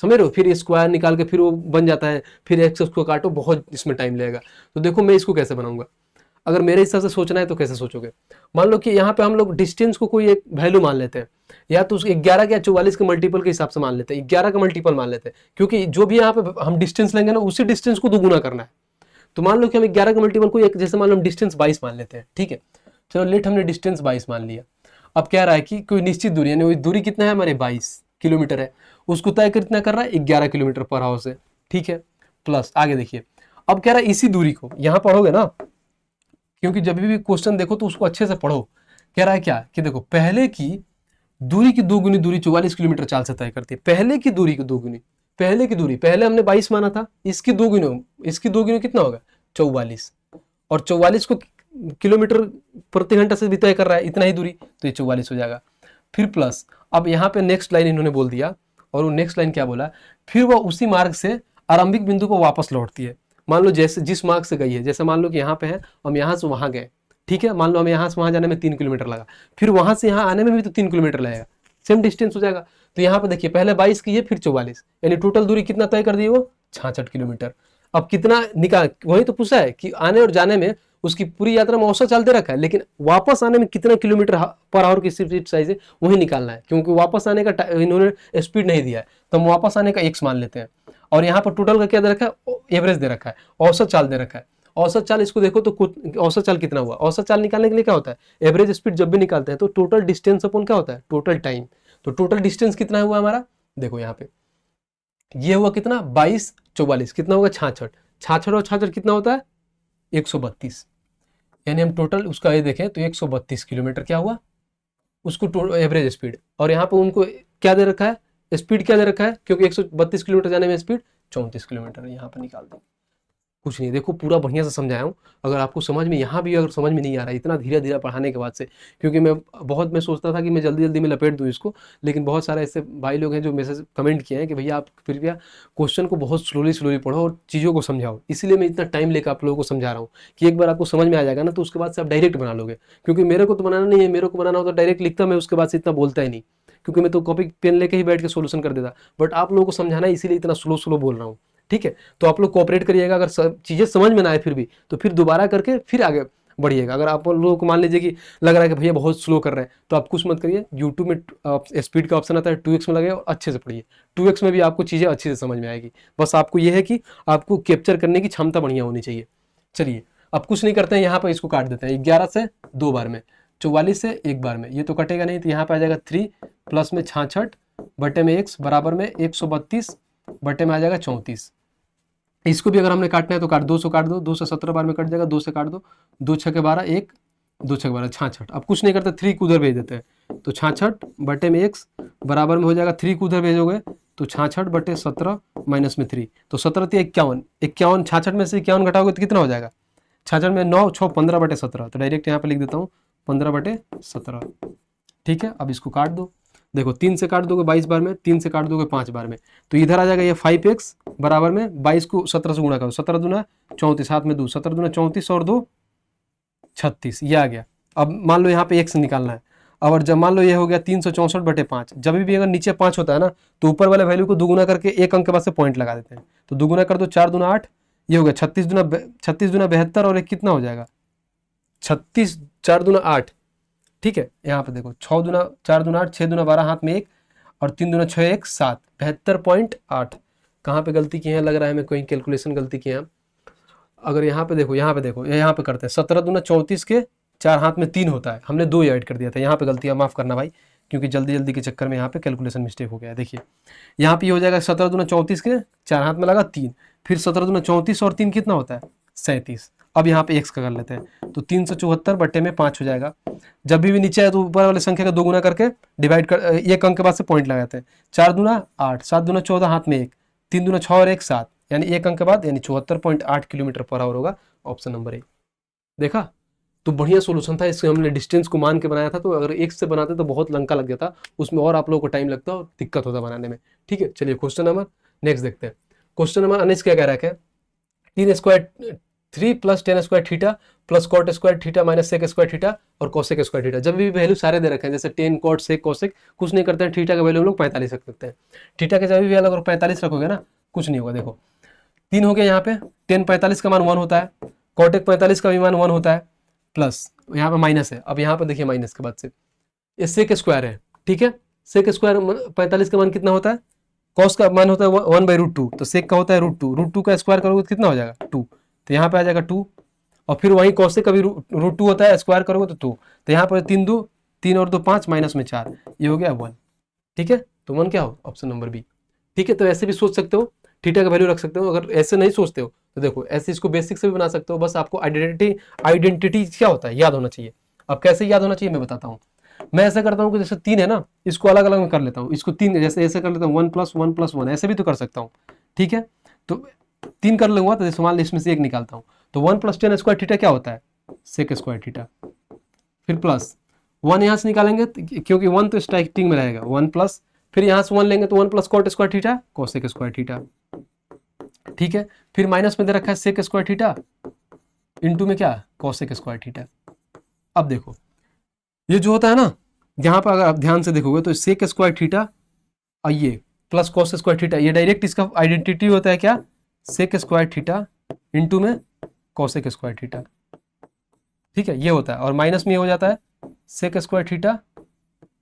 समझ रहे हो? फिर स्क्वायर निकाल के फिर वो बन जाता है, फिर एक्स उसको काटो, बहुत इसमें टाइम लगेगा। तो देखो मैं इसको कैसे बनाऊंगा, अगर मेरे हिसाब से सोचना है तो कैसे सोचोगे? मान लो कि यहाँ पे हम लोग डिस्टेंस को कोई एक वैल्यू मान लेते हैं, या तो 11 या 44 के मल्टीपल के हिसाब से मान लेते हैं, 11 का मल्टीपल मान लेते हैं, क्योंकि जो भी यहाँ पे हम डिस्टेंस लेंगे ना उसी डिस्टेंस को 2 गुना करना है। तो मान लो कि हम 11 का मल्टीपल को एक, जैसे मान लो हम डिस्टेंस 22 मान लेते हैं, ठीक है, चलो लेट हमने डिस्टेंस 22 मान लिया। अब कह रहा है कि कोई निश्चित दूरी, यानी वही दूरी कितना है हमारे 22 किलोमीटर है, उसको तय कितना कर रहा है 11 किलोमीटर पर आवर से, ठीक है, प्लस आगे देखिए। अब कह रहा है इसी दूरी को, यहाँ पढ़ोगे ना, क्योंकि जब भी क्वेश्चन देखो तो उसको अच्छे से पढ़ो। कह रहा है क्या कि देखो पहले की दूरी की 2 गुनी दूरी 44 किलोमीटर चाल से तय करती है। पहले की दूरी की 2 गुनी, पहले की दूरी, पहले हमने 22 माना था, इसकी 2 गुनी कितना होगा 44, और 44 को किलोमीटर प्रति घंटा से भी तय कर रहा है इतना ही दूरी, तो ये 44 हो जाएगा। फिर प्लस, अब यहाँ पे नेक्स्ट लाइन इन्होंने बोल दिया, और वो नेक्स्ट लाइन क्या बोला, फिर वह उसी मार्ग से आरंभिक बिंदु पर वापस लौटती है। मान लो जैसे जिस मार्ग से गई है, जैसे मान लो कि यहाँ पे है, हम यहाँ से वहाँ गए, ठीक है, मान लो हमें यहाँ से वहाँ जाने में 3 किलोमीटर लगा, फिर वहाँ से यहाँ आने में भी तो 3 किलोमीटर लगेगा, सेम डिस्टेंस हो जाएगा। तो यहाँ पे देखिए पहले 22 की है फिर 44, यानी टोटल दूरी कितना तय कर दी वो 66 किलोमीटर। अब कितना निकाल, वही तो पूछा है कि आने और जाने में उसकी पूरी यात्रा में औसत चाल दे रखा है, लेकिन वापस आने में कितना किलोमीटर पर आवर की स्पीड साइज है वही निकालना है, क्योंकि वापस आने का इन्होंने स्पीड नहीं दिया है, तो हम वापस आने का x मान लेते हैं। और यहाँ पर टोटल का क्या दे रखा है, एवरेज दे रखा है, औसत चाल दे रखा है। औसत चाल इसको देखो तो औसत चाल कितना हुआ, औसत चाल निकालने के लिए क्या होता है, एवरेज स्पीड जब भी निकालते हैं तो टोटल डिस्टेंस अपन क्या होता है, टोटल टाइम। तो टोटल डिस्टेंस कितना हुआ हमारा, देखो यहाँ पे ये हुआ कितना 22 44, कितना होगा 66, 66 और 66 कितना होता है 132, यानी हम टोटल उसका ये देखें तो 132 किलोमीटर क्या हुआ उसको एवरेज स्पीड। और यहाँ पे उनको क्या दे रखा है, स्पीड क्या दे रखा है, क्योंकि 132 किलोमीटर जाने में स्पीड 34 किलोमीटर, यहाँ पर निकाल दें। कुछ नहीं, देखो पूरा बढ़िया से समझाया हूँ। अगर आपको समझ में यहाँ भी अगर समझ में नहीं आ रहा है इतना धीरे धीरे पढ़ाने के बाद से, क्योंकि मैं सोचता था कि मैं जल्दी जल्दी में लपेट दूँ इसको, लेकिन बहुत सारे ऐसे भाई लोग हैं जो मैसेज कमेंट किए हैं कि भैया आप कृपया क्वेश्चन को बहुत स्लोली पढ़ो और चीज़ों को समझाओ, इसीलिए मैं इतना टाइम लेकर आप लोगों को समझा रहा हूँ कि एक बार आपको समझ में आ जाएगा ना तो उसके बाद से आप डायरेक्ट बना लोगे। क्योंकि मेरे को तो बनाना नहीं है, मेरे को बनाना हो तो डायरेक्ट लिखता, मैं उसके बाद से इतना बोलता ही नहीं, क्योंकि मैं तो कॉपी पेन लेके ही बैठ के सोल्यूशन कर देता। बट आप लोगों को समझाना है इसीलिए इतना स्लो बोल रहा हूँ, ठीक है। तो आप लोग कोऑपरेट करिएगा, अगर चीज़ें समझ में ना आए फिर भी तो फिर दोबारा करके फिर आगे बढ़िएगा। अगर आप लोगों को मान लीजिए कि लग रहा है कि भैया बहुत स्लो कर रहे हैं तो आप कुछ मत करिए, यूट्यूब में स्पीड का ऑप्शन आता है 2x में लगाइए और अच्छे से पढ़िए, 2x में भी आपको चीज़ें अच्छे से समझ में आएगी। बस आपको यह है कि आपको कैप्चर करने की क्षमता बढ़िया होनी चाहिए। चलिए अब कुछ नहीं करते हैं, यहाँ पर इसको काट देते हैं, 11 से 2 बार में, 44 से 1 बार में, ये तो कटेगा नहीं, तो यहाँ पर आ जाएगा 3 प्लस में 66 बटे में x बराबर में 132 बटे में आ जाएगा 34। इसको भी अगर हमने काटना है तो काट, 2 से काट दो, 2 से 17 बार में कट जाएगा, 2 से काट दो, 2 छः के 12 1, 2 छः के 12 66। अब कुछ नहीं करते, 3 को उधर भेज देते हैं, तो 66 बटे में x बराबर में हो जाएगा 3 को उधर भेजोगे तो 66 बटे 17 माइनस में 3, तो 17 थी 51, 51 66 में से 51 घटाओगे तो कितना हो जाएगा, 66 में 9 6 15 बटे 17, तो डायरेक्ट यहाँ पे लिख देता हूँ 15 बटे 17, ठीक है। अब इसको काट दो, देखो 3 से काट दोगे 22 बार में, 3 से काट दोगे 5 बार में, तो इधर आ जाएगा ये 5x बराबर में 22 को 17 से गुणा करो, 17 दूना 34, हाथ में 2, 17 दूना 34 और 2 36, ये आ गया। अब मान लो यहाँ पे x निकालना है, और जब मान लो ये हो गया 364 बटे 5, जब भी अगर नीचे 5 होता है ना तो ऊपर वाले वैल्यू को दुगुना करके एक अंक के बाद से पॉइंट लगा देते हैं, तो दुगुना कर दो 4 दूना 8, ये हो गया 36 दूना 72 और एक कितना हो जाएगा 36, 4 दूना 8, ठीक है। यहाँ पे देखो 6 दूना 4 दूना 8, 6 दूना 12, हाथ में 1 और 3 दूना 6 1 7, 72.8। कहाँ पे गलती की है, लग रहा है मैं कोई कैलकुलेशन गलती किया। अगर यहाँ पे देखो यहाँ पे करते हैं 17 दूना 34 के 4, हाथ में 3 होता है, हमने 2 ऐड कर दिया था, यहाँ पे गलती है, माफ़ करना भाई, क्योंकि जल्दी के चक्कर में यहाँ पे कैलकुलेशन मिस्टेक हो गया है। देखिए यहाँ पे हो जाएगा 17 दूना 34 के 4, हाथ में लगा 3, फिर 17 दूना 34 और 3 कितना होता है 37। अब यहाँ पे x का कर लेते हैं, तो 374 बटे में 5 हो जाएगा। जब भी नीचे है तो ऊपर वाले संख्या का 2 गुना करके डिवाइड कर, एक अंक के बाद से पॉइंट लगाते हैं, 4 दूना 8, 7 दूना 14, हाथ में 1, 3 दूना 6 और 1 7, यानी एक अंक के बाद, यानी 74.8 किलोमीटर पर आवर होगा, ऑप्शन नंबर 1। देखा, तो बढ़िया सोल्यूशन था, इससे हमने डिस्टेंस को मान के बनाया था, तो अगर एक से बनाते तो बहुत लंका लग जाता उसमें, और आप लोगों को टाइम लगता और दिक्कत होता बनाने में, ठीक है। चलिए क्वेश्चन नंबर नेक्स्ट देखते हैं। क्वेश्चन नंबर 19 क्या कह रहा है, 3 plus tan square theta plus cot square theta minus sec square theta और कोसेक स्क्वायर थीटा। जब भी वैल्यू सारे दे रखे हैं, जैसे टेन कॉट सेक कोसेक, कुछ नहीं करते हैं, थीटा का वैल्यू हम लोग 45 रख सकते हैं। थीटा के जब भी अगर 45 रखोगे ना कुछ नहीं होगा। देखो 3 हो गया, यहाँ पे टेन 45 का मान 1 होता है, कॉटेक 45 का भी मान 1 होता है, प्लस यहाँ पे माइनस है। अब यहाँ पे देखिए माइनस के बाद से ये सेक स्क्वायर है, ठीक है। सेक स्क्वायर 45 का मान कितना होता है, कॉस का मान होता है 1/√2, तो सेक का होता है √2, √2 का स्क्वायर करोगे तो कितना हो जाएगा 2, तो यहाँ पे आ जाएगा 2, और फिर वही कॉसेक का भी √2 होता है, स्क्वायर करोगे तो 2, तो यहाँ पर 3 और 2 5 माइनस में 4, ये हो गया 1, ठीक है। तो 1 क्या हो, ऑप्शन नंबर बी, ठीक है। तो ऐसे भी सोच सकते हो, थीटा का वैल्यू रख सकते हो। अगर ऐसे नहीं सोचते हो तो देखो ऐसे इसको बेसिक से भी बना सकते हो, बस आपको आइडेंटिटी क्या होता है याद होना चाहिए। अब कैसे याद होना चाहिए मैं बताता हूँ। मैं ऐसा करता हूँ कि जैसे 3 है ना, इसको अलग अलग में कर लेता हूँ, इसको 3 जैसे ऐसे कर लेता हूँ 1 + 1 + 1, ऐसे भी तो कर सकता हूँ, ठीक है। तो 3 कर लूंगा तो मान लो इसमें से 1 निकालता हूँ, तो 1 + टेन स्क्वायर थीटा क्या होता है सेक स्क्वायर थीटा, फिर प्लस 1 यहाँ से निकालेंगे क्योंकि 1 तो स्टार्टिंग में रहेगा, 1 प्लस, फिर यहाँ से 1 लेंगे तो 1 + cot square theta cosec square theta, ठीक है। फिर माइनस में दे रखा है सेक स्क्वायर थीटा, इंटू में क्या कोसेक स्क्वायर थीटा। अब देखो ये जो होता है ना, यहाँ पर अगर आप ध्यान से देखोगे तो सेक स्क्वायर थीटा और ये प्लस कोस स्क्वायर थीटा, ये डायरेक्ट इसका आइडेंटिटी होता है क्या, सेक स्क्वायर थीटा इंटू में कोसेक स्क्वायर थीटा, ठीक है, ये होता है। और माइनस में ये हो जाता है सेक स्क्वायर थीटा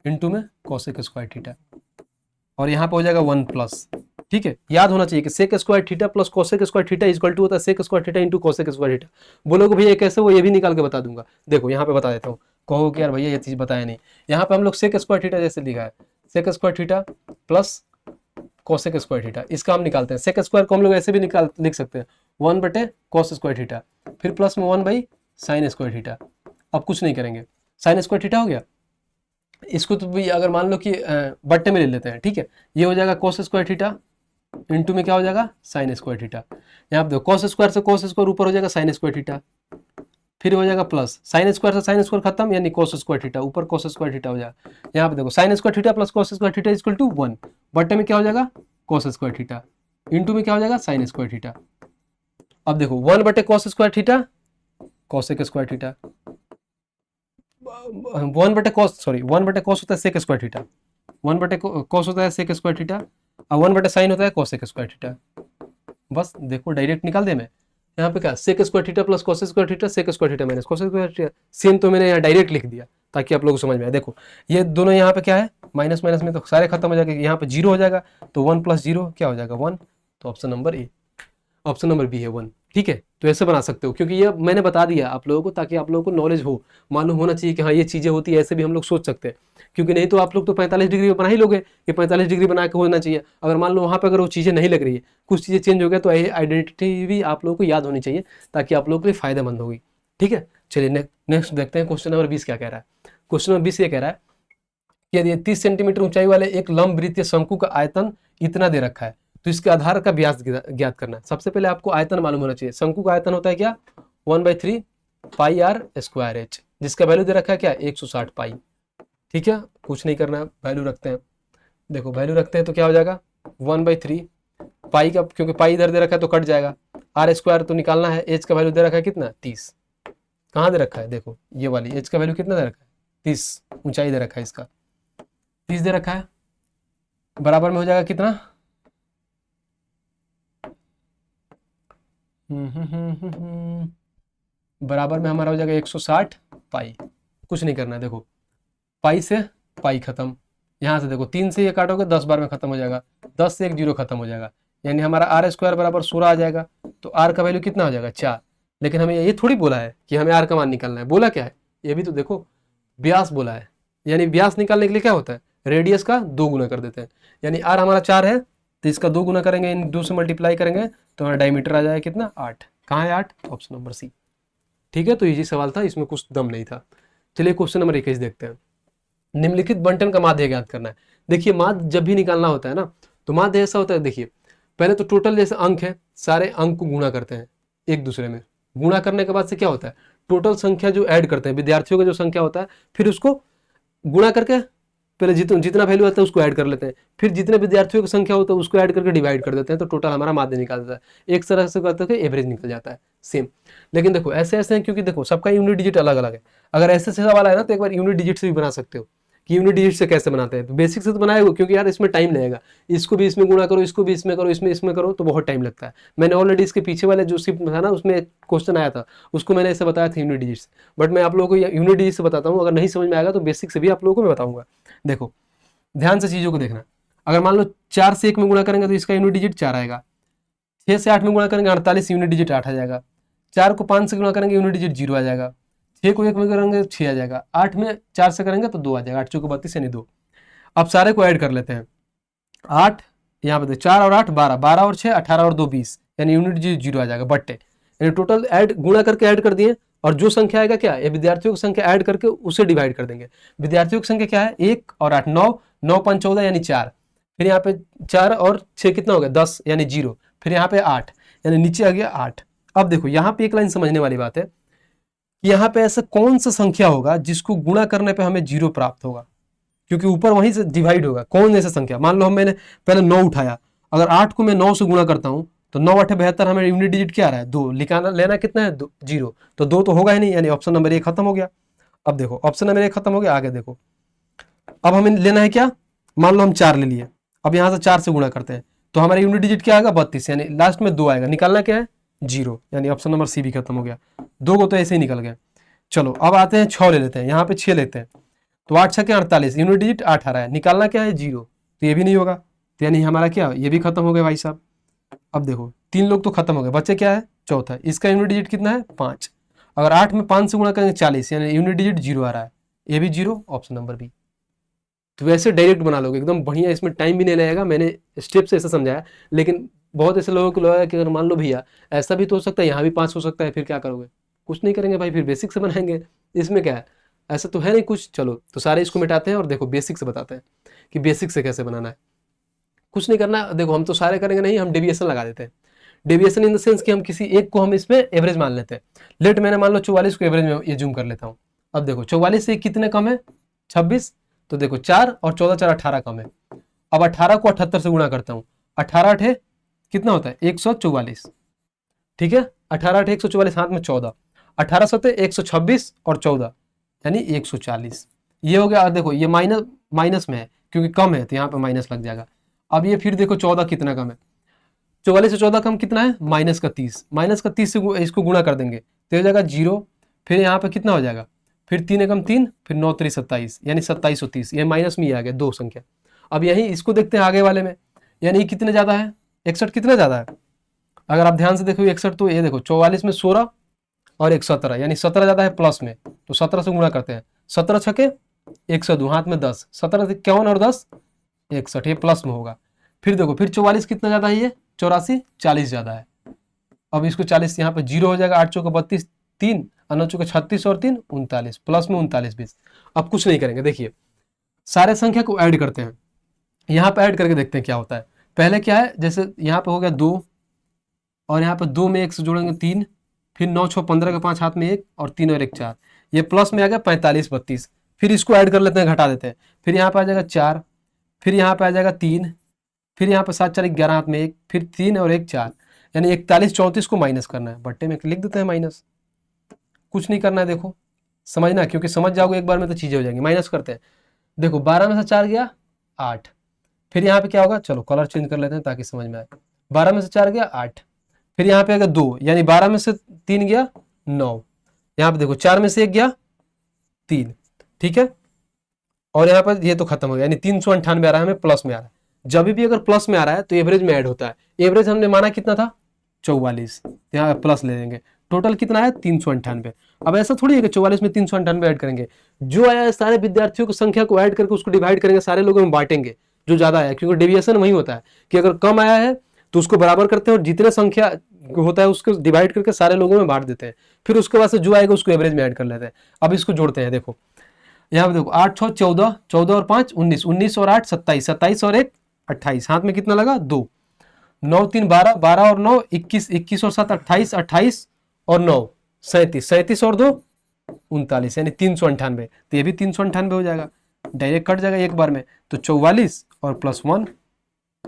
इंटू में कोसेक स्क्वायर थीटा, और यहाँ पे हो जाएगा 1 प्लस। ठीक है, याद होना चाहिए कि sec square theta plus cosec square theta equal to होता है sec square theta into cosec square theta. बोलोगे भैया कैसे, वो ये भी निकाल के बता दूंगा। देखो यहाँ पे बता देता हूँ, कहो कि यार भैया ये चीज बताया नहीं। यहाँ पे हम लोग सेक स्क्वायर थीटा जैसे लिखा है, sec square theta plus cosec square theta, इसका हम निकालते हैं। सेक स्क्वायर को हम लोग ऐसे भी लिख सकते हैं 1 बटे कोस स्क्वायर थीटा, फिर प्लस में 1 बाई साइन स्क्वायर थीटा। अब कुछ नहीं करेंगे, साइन स्क्वायर थीटा हो गया। इसको तो भी अगर मान लो कि बट्टे में ले लेते हैं, ठीक है, ये हो जाएगा कोस स्क्वायर थीटा इंटू में क्या हो जाएगा साइन स्क्वायर थीटा। यहाँ पे देखो कोस स्क्वायर से कोस स्क्वायर ऊपर हो जाएगा साइन स्क्वायर थीटा, फिर हो जाएगा प्लस साइन स्क्वायर से साइन स्क्वायर खत्म, यानी कोस स्क्वायर थीटा ऊपर कोस स्क्वायर थीटा हो जाएगा। यहाँ पे देखो sine square theta plus cos square theta equal to 1, बट्टे में क्या हो जाएगा कोस स्क्वायर थीटा इंटू में क्या हो जाएगा साइन स्क्वायर थीटा। अब देखो 1 बटे कोस square theta cosec square theta, 1 बटे कोस होता है सेक स्क्वायर थीटा, 1 बटे कोस होता है सेक स्क्वायर थीटा, और 1 बटे साइन होता है कोसेक स्क्वायर थीटा। बस देखो डायरेक्ट निकाल दे मैं। यहाँ पे क्या sec square theta plus cosec square theta, sec square theta minus cosec square theta, same तो मैंने यहाँ डायरेक्ट लिख दिया ताकि आप लोगों को समझ में आए। देखो ये दोनों यहाँ पे क्या है माइनस माइनस में तो सारे खत्म हो जाएगा, यहाँ पे 0 हो जाएगा, तो 1 प्लस 0 क्या हो जाएगा 1, तो option number A, option number B है 1। ठीक है, तो ऐसे बना सकते हो, क्योंकि ये मैंने बता दिया आप लोगों को ताकि आप लोगों को नॉलेज हो, मालूम होना चाहिए कि हाँ ये चीज़ें होती है, ऐसे भी हम लोग सोच सकते हैं। क्योंकि नहीं तो आप लोग तो 45 डिग्री बना ही लोगे कि 45 डिग्री बना के होना चाहिए। अगर मान लो वहाँ पर अगर वो चीज़ें नहीं लग रही है, कुछ चीज़ें चेंज हो गया, तो आइडेंटिटी भी आप लोगों को याद होनी चाहिए ताकि आप लोगों के लिए फायदेमंद होगी। ठीक है, चलिए नेक्स्ट देखते हैं क्वेश्चन नंबर 20 क्या कह रहा है। क्वेश्चन नंबर 20 ये कह रहा है कि यदि 30 सेंटीमीटर ऊंचाई वाले एक लंब वृत्तीय शंकु का आयतन इतना दे रखा है तो इसके आधार का व्यास ज्ञात करना है। सबसे पहले आपको आयतन मालूम होना चाहिए। शंकु का आयतन होता है क्या 1/3 पाई आर स्क्वायर एच, जिसका वैल्यू दे रखा है क्या 160 पाई। ठीक है, कुछ नहीं करना है, वैल्यू रखते हैं। देखो वैल्यू रखते हैं तो क्या हो जाएगा 1/3 पाई का, क्योंकि पाई इधर दे रखा है तो कट जाएगा, आर स्क्वायर तो निकालना है, एच का वैल्यू दे रखा है कितना 30। कहाँ दे रखा है देखो ये वाली एच का वैल्यू कितना दे रखा है 30, ऊंचाई दे रखा है इसका 30 दे रखा है, बराबर में हो जाएगा कितना बराबर में हमारा हो जाएगा 160 पाई। कुछ नहीं करना है, देखो पाई से पाई खत्म, यहाँ से देखो 3 से ये काटोगे 10 बार में खत्म हो जाएगा, 10 से एक 0 खत्म हो जाएगा, यानी हमारा आर स्क्वायर बराबर 16 आ जाएगा। तो आर का वैल्यू कितना हो जाएगा 4। लेकिन हमें ये थोड़ी बोला है कि हमें आर का मान निकालना है, बोला क्या है ये भी तो देखो व्यास बोला है, यानी व्यास निकालने के लिए क्या होता है रेडियस का 2 गुना कर देते हैं। यानी आर हमारा 4 है तो इसका 2 गुना करेंगे, इन 2 से मल्टीप्लाई करेंगे तो हमारा डायमीटर आ जाएगा कितना 8। कहाँ है 8, ऑप्शन नंबर सी। ठीक है, तो इजी सवाल था, इसमें कुछ दम नहीं था। चलिए क्वेश्चन नंबर 21 देखते हैं। निम्नलिखित बंटन का माध्य ज्ञात करना है। देखिए माध्य जब भी निकालना होता है ना तो माध्य ऐसा होता है, देखिए पहले तो टोटल जैसे अंक है सारे अंक को गुणा करते हैं एक दूसरे में, गुणा करने के बाद से क्या होता है टोटल संख्या जो ऐड करते हैं विद्यार्थियों का जो संख्या होता है, फिर उसको गुणा करके पहले जितना वैल्यू आता है उसको ऐड कर लेते हैं, फिर जितने विद्यार्थियों की संख्या होता है उसको ऐड करके डिवाइड कर देते हैं, तो टोटल हमारा माध्य निकाल देता है। एक तरह से करते हैं एवरेज निकल जाता है सेम। लेकिन देखो ऐसे ऐसे हैं क्योंकि देखो सबका यूनिट डिजिट अलग अलग है। अगर ऐसे सवाल है ना तो एक बार यूनिट डिजिट से भी बना सकते हो कि यूनिट डिजिट से कैसे बनाते हैं, तो बेसिक से तो बनाए हो, क्योंकि यार इसमें टाइम लगेगा, इसको भी इसमें गुणा करो, इसको भी इसमें करो, इसमें करो, तो बहुत टाइम लगता है। मैंने ऑलरेडी इसके पीछे वाले जो शिफ्ट था ना उसमें क्वेश्चन आया था, उसको मैंने ऐसे बताया था यूनिट डिजिट से, बट मैं आप लोगों को यूनिट डिजिट से बताता हूँ। अगर नहीं समझ में आएगा तो बेसिक से भी आप लोगों को मैं बताऊंगा। देखो ध्यान से चीज़ों को देखना। अगर मान लो 4 से 1 में गुणा करेंगे तो इसका यूनिट डिजिट 4 आएगा, 6 से 8 में गुणा करेंगे 48, यूनिट डिजिट 8 आ जाएगा, 4 को 5 से गुणा करेंगे यूनिट डिजिट 0 आ जाएगा, 6 को 1 में करेंगे 6 आ जाएगा, 8 में 4 से करेंगे तो 2 आ जाएगा, 8 चौको 32 यानी 2। अब सारे को ऐड कर लेते हैं, 8 यहाँ पे 4 और 8 12, 12 और 6 18 और 2 20, यानी यूनिट डिजिट 0 आ जाएगा बट्टे, यानी टोटल ऐड गुणा करके ऐड कर दिए, और जो संख्या आएगा क्या ये विद्यार्थियों की संख्या ऐड करके उसे डिवाइड कर देंगे। विद्यार्थियों की संख्या क्या है 1 और 8 9, 9 5 14 यानी 4, फिर यहाँ पे 4 और 6 कितना हो गया 10 यानी 0, फिर यहाँ पे 8 यानी नीचे आ गया 8। अब देखो यहाँ पे एक लाइन समझने वाली बात है कि यहाँ पे ऐसा कौन सा संख्या होगा जिसको गुणा करने पे हमें 0 प्राप्त होगा, क्योंकि ऊपर वहीं से डिवाइड होगा। कौन ऐसा संख्या, मान लो मैंने पहले 9 उठाया, अगर 8 को मैं 9 से गुणा करता हूँ तो 9 8 72, हमें यूनिट डिजिट क्या आ रहा है 2, लिखाना लेना कितना है 0, तो 2 तो होगा ही नहीं, यानी ऑप्शन नंबर 1 खत्म हो गया। अब देखो ऑप्शन नंबर 1 खत्म हो गया, आगे देखो अब हमें लेना है क्या, मान लो हम 4 ले लिए, अब यहाँ से 4 से गुणा करते हैं तो हमारा यूनिट डिजिट क्या आएगा 32, यानी लास्ट में 2 आएगा, निकालना क्या है 0, यानी ऑप्शन नंबर सी भी खत्म हो गया। 2 को तो ऐसे ही निकल गया। चलो अब आते हैं 6 ले लेते हैं, यहाँ पे 6 लेते हैं, तो 8 6 48, यूनिट डिजिट 8 आ रहा है, निकालना क्या है 0, तो ये भी नहीं होगा, तो यानी हमारा क्या, ये भी खत्म हो गया भाई साहब। अब देखो 3 लोग तो खत्म हो गए, बच्चे क्या है चौथा, इसका यूनिट डिजिट कितना है 5, अगर 8 में 5 से गुणा करेंगे 40, यानी यूनिट डिजिट 0 आ रहा है, ये भी 0, ऑप्शन नंबर बी। तो वैसे डायरेक्ट बना लोगे एकदम बढ़िया, इसमें टाइम भी नहीं लगेगा, मैंने स्टेप से ऐसा समझाया। लेकिन बहुत ऐसे लोगों को लगा कि अगर मान लो भैया ऐसा भी तो हो सकता है, यहाँ भी 5 हो सकता है, फिर क्या करोगे, कुछ नहीं करेंगे भाई, फिर बेसिक से बनाएंगे, इसमें क्या है, ऐसा तो है नहीं कुछ। चलो तो सारे इसको मिटाते हैं और देखो बेसिक से बताते हैं कि बेसिक से कैसे बनाना है। कुछ नहीं करना, देखो हम तो सारे करेंगे नहीं, हम डेविएशन लगा देते हैं। डेविएशन इन द सेंस कि हम किसी एक को हम इसमें एवरेज मान लेते हैं। लेट मैंने मान लो 44 को एवरेज में ये जूम कर लेता हूँ। अब देखो 44 से कितने कम है 26, तो देखो 4 और 14 4 18 कम है। अब 18 को 78 से गुणा करता हूँ, 18 8 कितना होता है 144, ठीक है, 18 8 144, हाथ में 14, 18 7 126 और 14 यानी 140, ये हो गया। देखो ये माइनस माइनस में है क्योंकि कम है तो यहाँ पे माइनस लग जाएगा। अब ये फिर देखो 14 कितना कम है, 44 से 14 कम कितना है माइनस का 30, माइनस का 30 से इसको गुणा कर देंगे तो हो जाएगा 0, फिर यहाँ पे कितना हो जाएगा, फिर 3 एकम 3, फिर 9 3 27, यानी 2730, ये माइनस में ही आ गया 2 संख्या। अब यही इसको देखते हैं आगे वाले में, यानी कितने ज़्यादा है 61, कितना ज़्यादा है, अगर आप ध्यान से देखो 61, तो ये देखो 44 में 16 और 17, यानी 17 ज़्यादा है प्लस में, तो 17 से गुणा करते हैं, 17 छके 102, हाथ में 10, 17 से 51 और 10 61, ये प्लस में होगा। फिर देखो फिर 44 कितना ज़्यादा है, ये 84 40 ज़्यादा है। अब इसको 40 यहाँ पे 0 हो जाएगा, 8 चौका 32, 3 9 चौका 36 और 3 39, प्लस में 39 20। अब कुछ नहीं करेंगे, देखिए सारे संख्या को ऐड करते हैं, यहाँ पे ऐड करके देखते हैं क्या होता है। पहले क्या है, जैसे यहाँ पे हो गया 2 और यहाँ पे 2 में 1 से जोड़ेंगे 3, फिर 9 6 15 के 5 हाथ में 1 और 3 और 1 4, ये प्लस में आ गया 45 32। फिर इसको ऐड कर लेते हैं, घटा देते हैं, फिर यहाँ पे आ जाएगा 4, फिर यहाँ पे आ जाएगा 3, फिर यहाँ पे 7 4 11 हाथ में 1, फिर 3 और 1 4, यानी 41 34 को माइनस करना है, बट्टे में लिख देते हैं माइनस, कुछ नहीं करना है। देखो समझना, क्योंकि समझ जाओगे एक बार में तो चीज़ें हो जाएंगी। माइनस करते हैं, देखो 12 में से 4 गया 8, फिर यहाँ पे क्या होगा, चलो कलर चेंज कर लेते हैं ताकि समझ में आए, 12 में से 4 गया 8, फिर यहाँ पे अगर 2, यानी 12 में से 3 गया 9, यहाँ पे देखो 4 में से 1 गया 3, ठीक है, और यहाँ पर ये तो खत्म हो गया, यानी 398 आ रहा है हमें, प्लस में आ रहा है। जब भी अगर प्लस में आ रहा है तो एवरेज में ऐड होता है, एवरेज हमने माना कितना था 44, यहाँ प्लस ले लेंगे, टोटल कितना है 398। अब ऐसा थोड़ी है कि 44 में 398 ऐड करेंगे, जो आया है सारे विद्यार्थियों की संख्या को ऐड करके उसको डिवाइड करेंगे, सारे लोगों में बांटेंगे जो ज्यादा आया, क्योंकि डेविएशन वही होता है कि अगर कम आया है तो उसको बराबर करते हैं और जितने संख्या होता है उसको डिवाइड करके सारे लोगों में बांट देते हैं, फिर उसके बाद से जो आएगा उसको एवरेज में ऐड कर लेते हैं। अब इसको जोड़ते हैं, देखो यहाँ पे देखो 8 6 14, 14 और 5 19, 19 और 8 27, 27 और 1 28, हाथ में कितना लगा 2, 9 3 12, 12 और 9 21, 21 और 7 28, 28 और 9 37, 37 और 2 39, यानी 398, तो ये भी 398 हो जाएगा, डायरेक्ट कट जाएगा एक बार में। तो 44 और प्लस 1,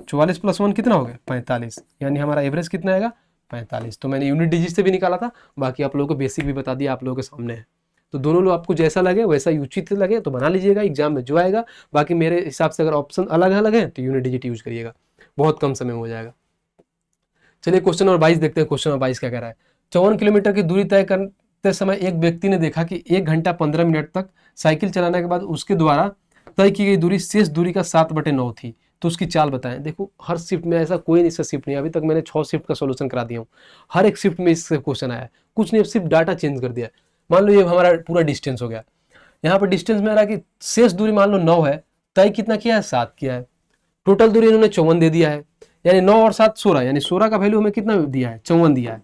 44 प्लस 1 कितना हो गया 45, यानी हमारा एवरेज कितना आएगा 45। तो मैंने यूनिट डिजिट से भी निकाला था, बाकी आप लोगों को बेसिक भी बता दिया, आप लोगों के सामने है। तो दोनों लोग आपको जैसा लगे वैसा उचित लगे तो बना लीजिएगा, एग्जाम में जो आएगा। बाकी मेरे हिसाब से अगर ऑप्शन अलग अलग है तो यूनिट डिजिट यूज करिएगा, बहुत कम समय में हो जाएगा। चलिए क्वेश्चन नंबर 22 देखते हैं। क्वेश्चन नंबर 22 क्या कह रहा है, 54 किलोमीटर की दूरी तय करते समय एक व्यक्ति ने देखा कि 1 घंटा 15 मिनट तक साइकिल चलाने के बाद उसके द्वारा तय की गई दूरी शेष दूरी का 7/9 थी, तो उसकी चाल बताएं। देखो हर शिफ्ट में ऐसा कोई नहीं सा शिफ्ट नहीं, अभी तक मैंने 6 शिफ्ट का सोल्यूशन करा दिया हूँ, हर एक शिफ्ट में इससे क्वेश्चन आया है, कुछ नहीं, सिर्फ डाटा चेंज कर दिया। मान लो ये हमारा पूरा डिस्टेंस हो गया, यहाँ पर डिस्टेंस में आ रहा है कि शेष दूरी मान लो 9 है, तय कितना किया है 7 किया है, टोटल दूरी इन्होंने 54 दे दिया है, यानी 9 और 7 16, यानी 16 का वैल्यू हमें कितना दिया है 54 दिया है।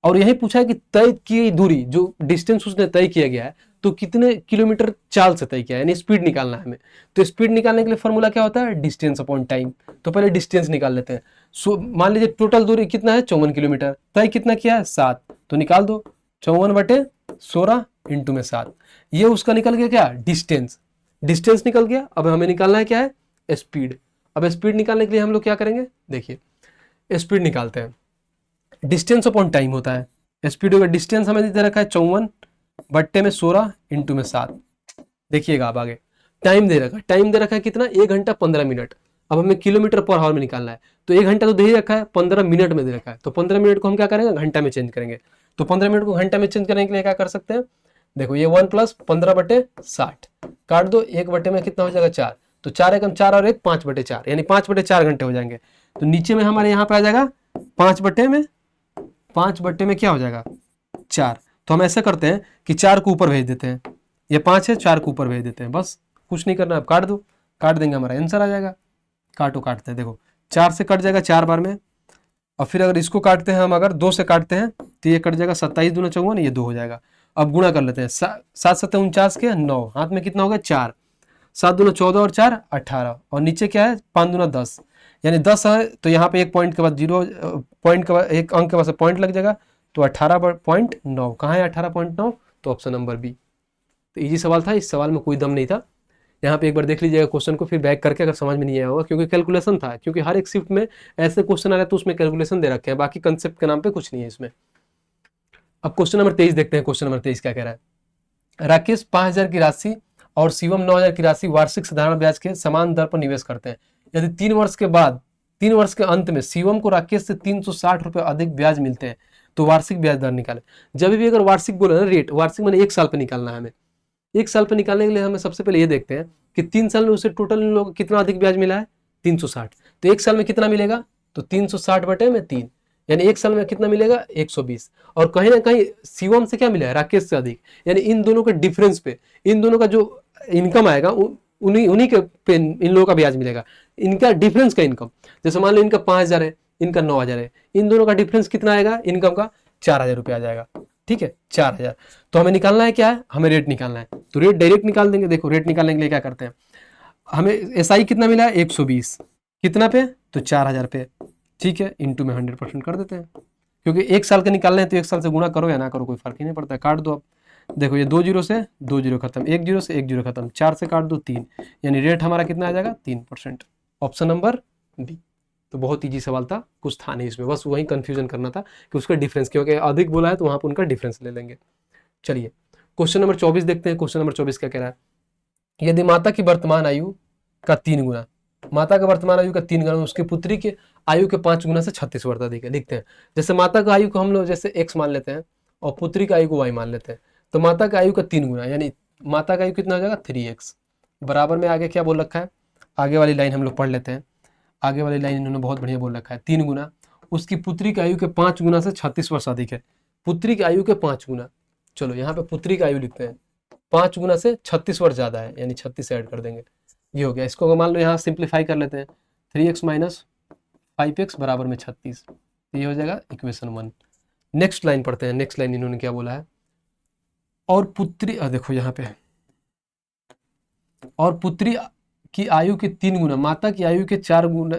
और यही पूछा है कि तय की दूरी जो डिस्टेंस उसने तय किया गया है तो कितने किलोमीटर चाल से तय किया है, यानी स्पीड निकालना है हमें। तो स्पीड निकालने के लिए फॉर्मूला क्या होता है, डिस्टेंस अपॉन टाइम। तो पहले डिस्टेंस निकाल लेते हैं। मान लीजिए टोटल दूरी कितना है 54 किलोमीटर, तय कितना किया है 7, तो निकाल दो 54/16 इंटू में 7, ये उसका निकल गया क्या डिस्टेंस, डिस्टेंस निकल गया। अब हमें निकालना है क्या है स्पीड। अब स्पीड निकालने के लिए हम लोग क्या करेंगे, देखिए स्पीड निकालते हैं, डिस्टेंस अपॉन टाइम होता है। स्पीड होगा, डिस्टेंस हमें दे रखा है 54/16 इंटू में 7। देखिएगा आप आगे टाइम दे रखा है, टाइम दे रखा है कितना 1 घंटा 15 मिनट। अब हमें किलोमीटर पर आवर में निकालना है, तो 1 घंटा तो दे ही रखा है, 15 मिनट में दे रखा है, तो 15 मिनट को हम क्या करेंगे घंटा में चेंज करेंगे। तो 15 मिनट को घंटा में चेंज करने के लिए क्या कर सकते हैं, देखो ये 1 प्लस 15/60 काट दो, 1 में कितना हो जाएगा 4, तो 4 एकम 4 और 1 5/4 यानी 5/4 घंटे हो जाएंगे। तो नीचे में हमारे यहाँ पे आ जाएगा 5/में क्या हो जाएगा 4। तो हम ऐसा करते हैं कि 4 को ऊपर भेज देते हैं, ये 5 है 4 को ऊपर भेज देते हैं, बस कुछ नहीं करना, अब काट दो, काट देंगे हमारा आंसर आ जाएगा। काटो, काटते हैं, देखो 4 से कट जाएगा 4 बार में, और फिर अगर इसको काटते हैं हम, अगर 2 से काटते हैं तो ये कट जाएगा 27 दूना 54, ये 2 हो जाएगा। अब गुणा कर लेते हैं, 7 7 49 के 9, हाथ में कितना हो गया 4, 7 दूना 14 और 4 18, और नीचे क्या है 5 दूना 10, यानी 10 है तो यहाँ पे एक पॉइंट के बाद 0 पॉइंट के बाद एक अंक के बाद पॉइंट लग जाएगा, तो 18.9 कहाँ है 18.9, तो ऑप्शन नंबर बी। तो इजी सवाल था, इस सवाल में कोई दम नहीं था। यहाँ पे एक बार देख लीजिएगा क्वेश्चन को, फिर बैक करके अगर समझ में नहीं आया होगा, क्योंकि कैलकुलेशन था, क्योंकि हर एक शिफ्ट में ऐसे क्वेश्चन आ रहे हैं तो उसमें कैलकुलेशन दे रखे हैं, बाकी कंसेप्ट के नाम पे कुछ नहीं है इसमें। अब क्वेश्चन नंबर 23 देखते हैं। क्वेश्चन नंबर 23 क्या कह रहा है, राकेश 5,000 की राशि और शिवम 9,000 की राशि वार्षिक साधारण ब्याज के समान दर पर निवेश करते हैं। यदि 3 वर्ष के बाद, 3 वर्ष के अंत में शिवम को राकेश से 360 रुपये अधिक ब्याज मिलते हैं, तो वार्षिक ब्याज दर निकाले। जब भी अगर वार्षिक बोले ना रेट, वार्षिक मैंने 1 साल पे निकालना है हमें। 1 साल पे निकालने के लिए हमें सबसे पहले ये देखते हैं कि 3 साल में उसे टोटल इन लोगों को कितना अधिक ब्याज मिला है 360, तो 1 साल में कितना मिलेगा, तो 360/3, यानी 1 साल में कितना मिलेगा 120। और कहीं ना कहीं शिवम से क्या मिला है राकेश से अधिक, यानी इन दोनों के डिफरेंस पे, इन दोनों का जो इनकम आएगा उन्हीं के पे इन लोगों का ब्याज मिलेगा, इनका डिफरेंस का इनकम। जैसे मान लो इनका 5,000 है, इनका 9,000 है, इन दोनों का डिफरेंस कितना आएगा इनकम का 4,000 रुपये आ जाएगा। ठीक है 4,000, तो हमें निकालना है क्या है, हमें रेट निकालना है, तो रेट डायरेक्ट निकाल देंगे। देखो रेट निकालने के लिए क्या करते हैं, हमें एसआई कितना मिला है 120, कितना पे, तो 4,000 पे, ठीक है, इंटू में 100% कर देते हैं, क्योंकि 1 साल का निकालना है तो 1 साल से गुणा करो या ना करो कोई फर्क ही नहीं पड़ता है। काट दो अब, देखो ये 2 जीरो से 2 जीरो खत्म, 1 जीरो से 1 जीरो खत्म, 4 से काट दो 3, यानी रेट हमारा कितना आ जाएगा 3%, ऑप्शन नंबर बी। तो बहुत ईजी सवाल था, कुछ था नहीं इसमें, बस वही कंफ्यूजन करना था कि उसका डिफरेंस, क्योंकि अधिक बोला है तो वहाँ पर उनका डिफरेंस ले लेंगे। चलिए क्वेश्चन नंबर 24 देखते हैं। क्वेश्चन नंबर 24 क्या कह रहा है, यदि माता की वर्तमान आयु का 3 गुना, माता का वर्तमान आयु का 3 गुना उसकी पुत्री के आयु के 5 गुना से 36 वर्ष अधिक है। लिखते हैं, जैसे माता का आयु को हम लोग जैसे x मान लेते हैं और पुत्री का आयु को y मान लेते हैं, तो माता का आयु का 3 गुना, यानी माता का आयु कितना हो जाएगा 3x, बराबर में आगे क्या बोल रखा है, आगे वाली लाइन हम लोग पढ़ लेते हैं। आगे वाली लाइन इन्होंने बहुत बढ़िया बोल रखा है, 3 गुना उसकी पुत्री की आयु के 5 गुना से 36 वर्ष अधिक है। पुत्री की आयु के 5 गुना, चलो यहाँ पे पुत्री की आयु लिखते हैं, 5 गुना से 36 वर्ष ज़्यादा है, यानी 36 ऐड कर देंगे, ये हो गया। इसको अगर मान लो यहाँ सिंप्लीफाई कर लेते हैं, 3x माइनस 5x बराबर में 36, ये हो जाएगा इक्वेशन 1। नेक्स्ट लाइन पढ़ते हैं, नेक्स्ट लाइन इन्होंने क्या बोला है, और पुत्री, देखो यहाँ पे, और पुत्री की आयु के 3 गुना माता की आयु के 4 गुना,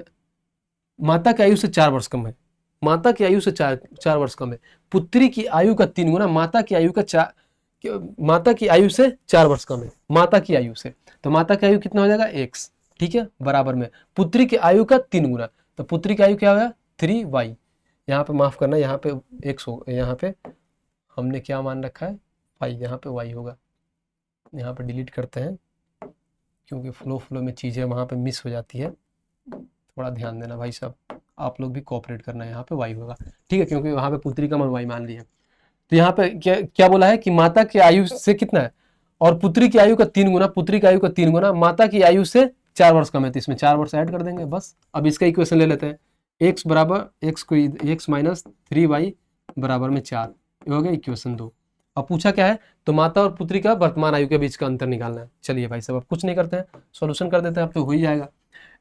माता की आयु से 4 वर्ष कम है, माता की आयु से 4 वर्ष कम है, पुत्री की आयु का 3 गुना माता की आयु का माता की आयु से 4 वर्ष कम है, माता की आयु से, तो माता की आयु कितना हो जाएगा x, ठीक है, बराबर में पुत्री की आयु का 3 गुना, तो पुत्री की आयु क्या होगा 3y, यहाँ पे माफ करना, यहाँ पे x हो, यहाँ पे हमने क्या मान रखा है y, यहाँ पे y होगा, यहाँ पे डिलीट करते हैं क्योंकि फ्लो में चीज़ें वहाँ पे मिस हो जाती है, थोड़ा ध्यान देना भाई साहब, आप लोग भी कोऑपरेट करना, यहाँ पे y होगा, ठीक है, क्योंकि वहाँ पे पुत्री का मान y मान लिया। तो यहाँ पे क्या क्या बोला है कि माता की आयु से कितना है, और पुत्री की आयु का 3 गुना, पुत्री की आयु का 3 गुना माता की आयु से 4 वर्ष कम है, तो इसमें 4 वर्ष ऐड कर देंगे बस। अब इसका इक्वेशन ले लेते हैं, x बराबर x माइनस 3y बराबर में 4, ये हो गया इक्वेशन 2। अब पूछा क्या है, तो माता और पुत्री का वर्तमान आयु के बीच का अंतर निकालना है। चलिए भाई साहब अब कुछ नहीं करते हैं, सोल्यूशन कर देते हैं, अब तो हो ही जाएगा।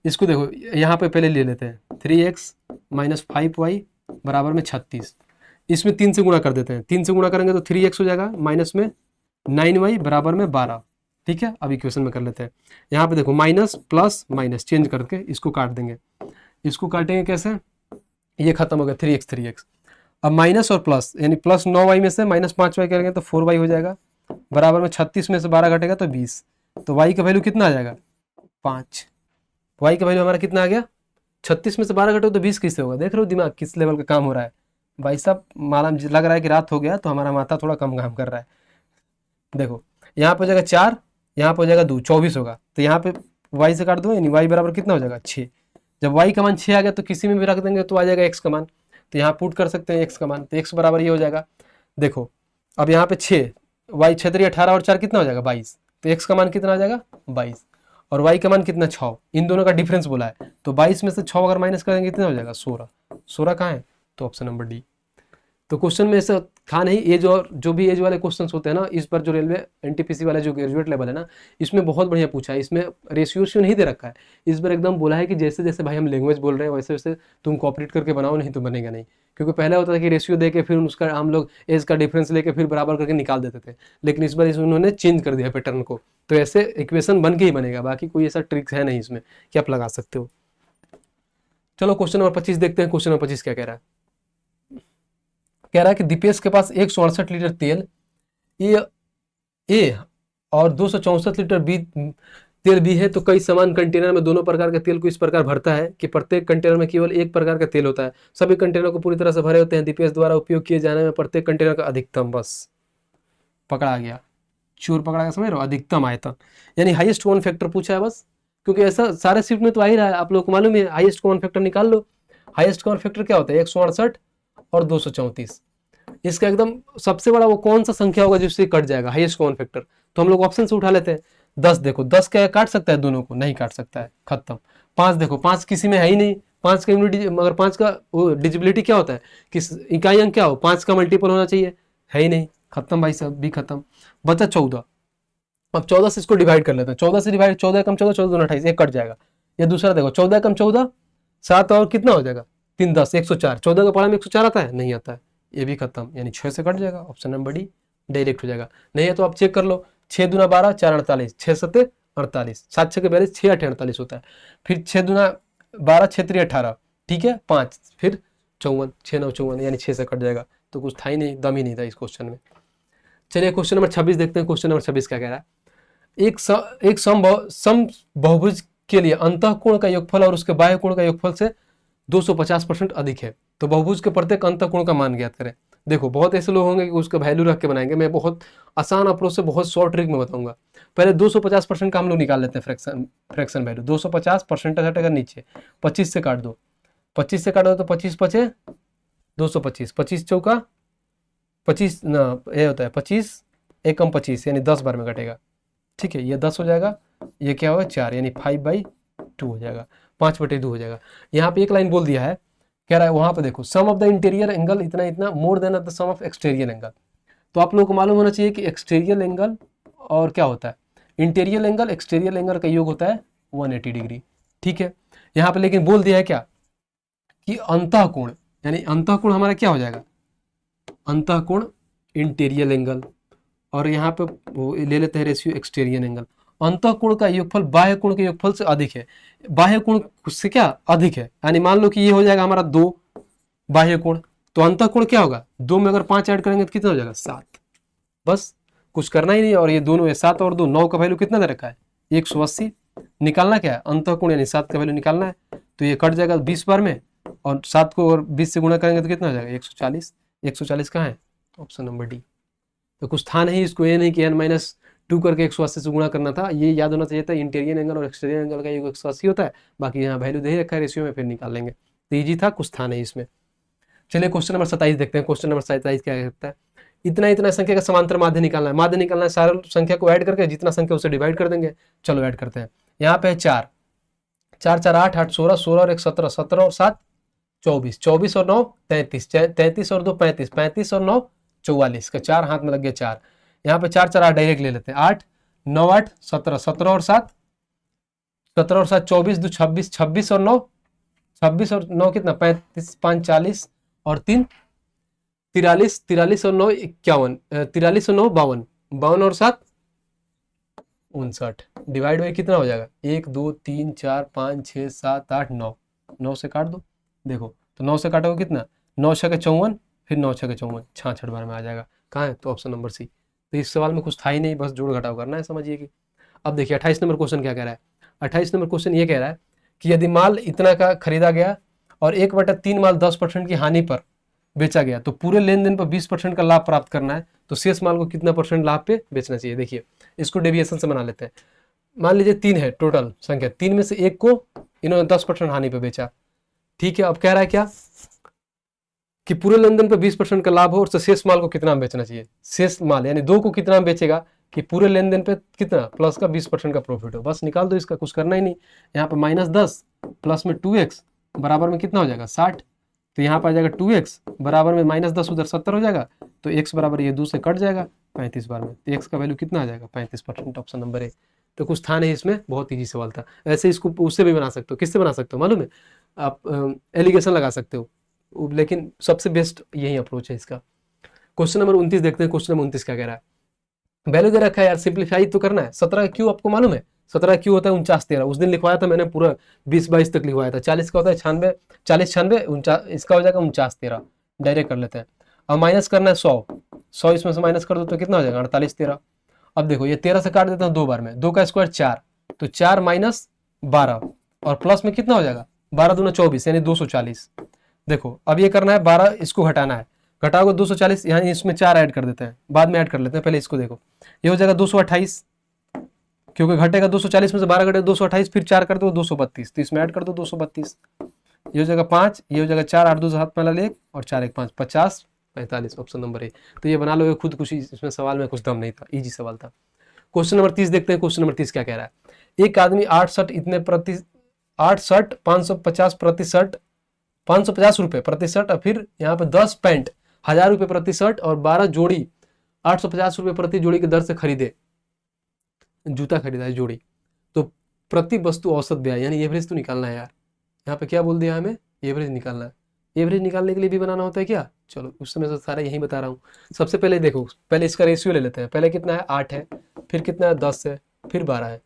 इसको देखो यहाँ पे पहले ले लेते हैं, 3x माइनस 5y बराबर में 36, इसमें 3 से गुणा कर देते हैं, 3 से गुणा करेंगे तो 3x हो जाएगा, माइनस में 9y बराबर में 12, ठीक है। अब इक्वेशन में कर लेते हैं, यहाँ पे देखो माइनस प्लस माइनस चेंज करके इसको काट देंगे, इसको काटेंगे कैसे, ये खत्म हो गया 3x। अब माइनस और प्लस, यानी प्लस 9y में से माइनस 5y करेंगे तो 4y हो जाएगा, बराबर में 36 में से 12 घटेगा तो 20, तो y का वैल्यू कितना आ जाएगा 5, y का वैल्यू हमारा कितना आ गया 36 में से 12 घटेगा तो 20 किससे होगा, देख रहे हो दिमाग किस लेवल का काम हो रहा है भाई साहब, माला लग रहा है कि रात हो गया तो हमारा माथा थोड़ा कम काम कर रहा है। देखो यहाँ पे हो जाएगा 4, यहाँ पे हो जाएगा 2, 24 होगा, तो यहाँ पे y से काट दो, यानी y बराबर कितना हो जाएगा 6। जब y का मान 6 आ गया तो किसी में भी रख देंगे तो आ जाएगा x का मान, तो यहाँ पुट कर सकते हैं x का मान, तो x बराबर ये हो जाएगा। देखो अब यहाँ पे 6 वाई 6 18 और 4 कितना हो जाएगा 22। तो एक्स का मान कितना आ जाएगा 22 और वाई का मान कितना 6। इन दोनों का डिफरेंस बोला है तो 22 में से 6 अगर माइनस करेंगे कितना हो जाएगा 16। 16 कहाँ है तो ऑप्शन नंबर डी। तो क्वेश्चन में ऐसा था नहीं। एज और जो भी एज वाले क्वेश्चंस होते हैं ना, इस पर जो रेलवे एनटीपीसी वाला जो ग्रेजुएट लेवल है ना, इसमें बहुत बढ़िया पूछा है। इसमें रेशियो नहीं दे रखा है, इस पर एकदम बोला है कि जैसे जैसे भाई हम लैंग्वेज बोल रहे हैं वैसे वैसे तुम कॉपरेट करके बनाओ, नहीं तो बनेगा नहीं। क्योंकि पहले होता था कि रेशियो दे के फिर उसका हम लोग एज का डिफरेंस लेके फिर बराबर करके निकाल देते थे, लेकिन इस बार उन्होंने चेंज कर दिया पैटर्न को। तो ऐसे इक्वेशन बन के ही बनेगा, बाकी कोई ऐसा ट्रिक्स है नहीं इसमें कि आप लगा सकते हो। चलो क्वेश्चन नंबर 25 देखते हैं। क्वेश्चन नंबर 25 क्या कह रहा है। कह रहा है कि दीपेश के पास 168 लीटर तेल ए और 264 लीटर बी तेल भी है, तो कई समान कंटेनर में दोनों प्रकार के तेल को इस प्रकार भरता है कि प्रत्येक कंटेनर में केवल एक प्रकार का तेल होता है। सभी कंटेनर को पूरी तरह से भरे होते हैं। दीपेश द्वारा उपयोग किए जाने में प्रत्येक कंटेनर का अधिकतम, बस पकड़ा गया, चोर पकड़ा गया, समझ रहे हो, अधिकतम आयतन यानी हाईएस्ट कॉमन फैक्टर पूछा है बस। क्योंकि ऐसा सारे शिफ्ट में तो आ ही रहा है, आप लोग को मालूम है। हाईएस्ट कॉमन फैक्टर निकाल लो। हाईएस्ट कॉमन फैक्टर क्या होता है 168 और 234। इसका एकदम सबसे बड़ा वो कौन सा संख्या होगा जिससे कट जाएगा हाईएस्ट कॉमन फैक्टर, तो हम लोग ऑप्शन से उठा लेते हैं। 10 देखो 10 क्या काट सकता है दोनों को, नहीं काट सकता है, खत्म। 5 देखो 5 किसी में है ही नहीं, 5 का यूनिट मगर 5 का वो डिजिबिलिटी क्या होता है कि इकाई अंक क्या हो 5 का मल्टीपल होना चाहिए, है ही नहीं, खत्म भाई साहब, भी खत्म। बचा 14। अब 14 से इसको डिवाइड कर लेते हैं। 14 से डिवाइड 14 कम 14 14 दूना 28, एक कट जाएगा। ये दूसरा देखो 14 कम 14 7 और कितना हो जाएगा 3 10 104। 14 का पढ़ा में 104 आता है, नहीं आता है, ये भी खत्म, यानी 6 से कट जाएगा। ऑप्शन नंबर डी डायरेक्ट हो जाएगा। नहीं है तो आप चेक कर लो। 6 दूना 12 4 48, 6 7 48, 7 6 42, 6 8 48 होता है। फिर 6 दूना 12 6 3 18, ठीक है 5, फिर 54, 6 9 54, यानी 6 से कट जाएगा। तो कुछ था ही नहीं, दम ही नहीं था इस क्वेश्चन में। चलिए क्वेश्चन नंबर 26 देखते हैं। क्वेश्चन नंबर 26 क्या कह रहा है। एक सम बहुभुज के लिए अंतःकोण का योगफल और उसके बाह्य कोण का योगफल से 250% अधिक है, तो बहुभुज के प्रत्येक अंतःकोण का मान ज्ञात करें। देखो बहुत ऐसे लोग होंगे कि उसका वैल्यू रख के बनाएंगे, मैं बहुत आसान अप्रोच से बहुत शॉर्ट ट्रिक में बताऊंगा। पहले 250% का हम लोग निकाल लेते हैं फ्रैक्शन वैल्यू। 250 परसेंटेज हटेगा नीचे, 25 से काट दो, 25 से काट दो तो 25 पचे 225, 25 चौका 25 ना, ये होता है 25 एकम 25 यानी 10 बार में कटेगा, ठीक है। ये 10 हो जाएगा, ये क्या होगा 4 यानी 5/2 हो जाएगा, 5/2 हो जाएगा। यहाँ पे एक लाइन बोल दिया है, कह रहा है वहां पे देखो sum of the interior angle इतना इतना more than the sum of exterior angle. तो आप लोगों को मालूम होना चाहिए कि एक्सटीरियर एंगल और क्या होता है इंटीरियर एंगल, एक्सटीरियर एंगल का योग होता है 180 डिग्री, ठीक है। यहाँ पे लेकिन बोल दिया है क्या कि अंतःकोण, यानी अंतःकोण हमारा क्या हो जाएगा अंतःकोण इंटीरियर एंगल, और यहाँ पे वो ले लेते हैं रेशियो एक्सटीरियर एंगल। अंतःकोण का योगफल बाह्य कोण के योगफल से अधिक है, बाह्य कोण से क्या अधिक है, यानी मान लो कि ये हो जाएगा हमारा 2 बाह्य कोण, तो अंतःकोण क्या होगा 2 में अगर 5 ऐड करेंगे तो कितना हो जाएगा 7, बस कुछ करना ही नहीं। और ये दोनों है 7 और 2 9 का वैल्यू कितना दे रखा है 180, निकालना क्या है अंतःकोण यानी 7 का वैल्यू निकालना है। तो ये कट जाएगा 20 बार में, और 7 को और 20 से गुणा करेंगे तो कितना हो जाएगा 140। 140 कहाँ है ऑप्शन नंबर डी। तो कुछ था नहीं, इसको ये नहीं कि n-2 करके 180 से गुणा करना था, ये याद होना चाहिए था इंटीरियर एंगल और एक्सटीरियर एंगल का योग 180 होता है। बाकी यहाँ वैल्यू दे ही रखा है रेशियो में, फिर निकाल लेंगे। तो ईजी था, कुछ था नहीं इसमें। चलिए क्वेश्चन नंबर 27 देखते हैं। क्वेश्चन नंबर 27 क्या कहता है, इतना इतना संख्या का समांतर माध्य निकालना है। माध्य निकालना है, सारे संख्या को ऐड करके जितना संख्या उसे डिवाइड कर देंगे। चलो ऐड करते हैं। यहाँ पे है 4 4 4 8 8 16 16 और 1 17 17 और 7 24 24 और 9 33 33 और 2 35 35 और 9 44 का 4 हाथ में लग गया 4। यहाँ पे 4 4 8 डायरेक्ट ले लेते हैं। 8 9 8 17 17 और 7 17 और 7 24 2 26 26 और 9 26 और 9 कितना 35 5 40 और 3 43 43 और 9 51 43 और 9 52 52 और 7 59 डिवाइड बाई कितना हो जाएगा 1 2 3 4 5 6 7 8 9 9 से काट दो। देखो तो 9 से काटोगे कितना 9 6 54, फिर 9 6 54 66 बार में आ जाएगा। कहाँ है तो ऑप्शन नंबर सी। तो इस सवाल में कुछ था ही नहीं, बस जोड़ घटाव करना है, समझिए कि। अब देखिए 28 नंबर क्वेश्चन क्या कह रहा है। 28 नंबर क्वेश्चन ये कह रहा है कि यदि माल इतना का खरीदा गया और 1/3 माल 10% की हानि पर बेचा गया, तो पूरे लेन देन पर 20% का लाभ प्राप्त करना है, तो शेष माल को कितना % लाभ पे बेचना चाहिए। देखिए इसको डेविएशन से बना लेते हैं। मान लीजिए 3 है टोटल संख्या, 3 में से 1 को इन्होंने 10% हानि पे बेचा, ठीक है। अब कह रहा है क्या कि पूरे लेन देन पर 20% का लाभ हो और शेष माल को कितना में बेचना चाहिए। शेष माल यानी 2 को कितना में बेचेगा कि पूरे लेन देन पे कितना प्लस का 20% का प्रॉफिट हो। बस निकाल दो, इसका कुछ करना ही नहीं। यहाँ पे -10 प्लस में 2x बराबर में कितना हो जाएगा 60। तो यहाँ पर आ जाएगा 2x बराबर में -10 उधर 70 हो जाएगा। तो x बराबर ये 2 से कट जाएगा 35 बार में। तो x का वैल्यू कितना आ जाएगा 35%, ऑप्शन नंबर ए। तो कुछ था नहीं इसमें, बहुत ईजी सवाल था। ऐसे इसको उससे भी बना सकते हो। किससे बना सकते हो मालूम है? आप एलिगेशन लगा सकते हो, लेकिन सबसे बेस्ट यही अप्रोच है इसका। क्वेश्चन नंबर 29 देखते हैं। क्वेश्चन नंबर 29 क्या कह रहा है? वैल्यू दे रखा है यार, सिंप्लीफाई तो करना है। 17 क्यू आपको मालूम है? 17 क्यू होता है 49 13। उस दिन लिखवाया था मैंने, पूरा 20-22 तक लिखवाया था। 40 का होता है 96, 40 96 49, इसका हो जाएगा 49 13। डायरेक्ट कर लेते हैं। अब माइनस करना है 100 इसमें से माइनस कर दो तो कितना हो जाएगा 48 13। अब देखो ये 13 से काट देता हूँ 2 बार में, 2 का स्क्वायर 4, तो 4 माइनस 12 और प्लस में कितना हो जाएगा 12 दूना 24 यानी 240। देखो अब ये करना है 12, इसको घटाना है। घटाओगे 240, यहाँ इसमें 4 ऐड कर देते हैं, बाद में ऐड कर लेते हैं। पहले इसको देखो, ये हो जाएगा 228, क्योंकि घटेगा 240 में से 12 घटेगा 228, फिर 4 कर दो 232, तो इसमें ऐड कर दो 232। ये हो जाएगा 5, ये हो जाएगा 4, 8 2 हाथ पहला ले और 4 1 5 50 45, ऑप्शन नंबर ए। तो ये बना लो खुद, कुछ इसमें सवाल में कुछ दम नहीं था, इजी सवाल था। क्वेश्चन नंबर 30 देखते हैं। क्वेश्चन नंबर 30 क्या कह रहा है? एक आदमी 8 शर्ट इतने प्रति 8 शर्ट 550 प्रति शर्ट 550 रुपये प्रति शर्ट, और फिर यहाँ पे 10 पैंट 1000 रुपये प्रति शर्ट और 12 जोड़ी 850 रुपये प्रति जोड़ी की दर से खरीदे। जूता खरीदा है जोड़ी, तो प्रति वस्तु औसत ब्याज यानी एवरेज तो निकालना है यार। यहाँ पे क्या बोल दिया हमें? एवरेज निकालना है। एवरेज निकालने के लिए भी बनाना होता है क्या? चलो उस समय से सारे यही बता रहा हूँ। सबसे पहले देखो, पहले इसका रेशियो ले लेते हैं। पहले कितना है 8 है, फिर कितना है 10 है, फिर 12 है।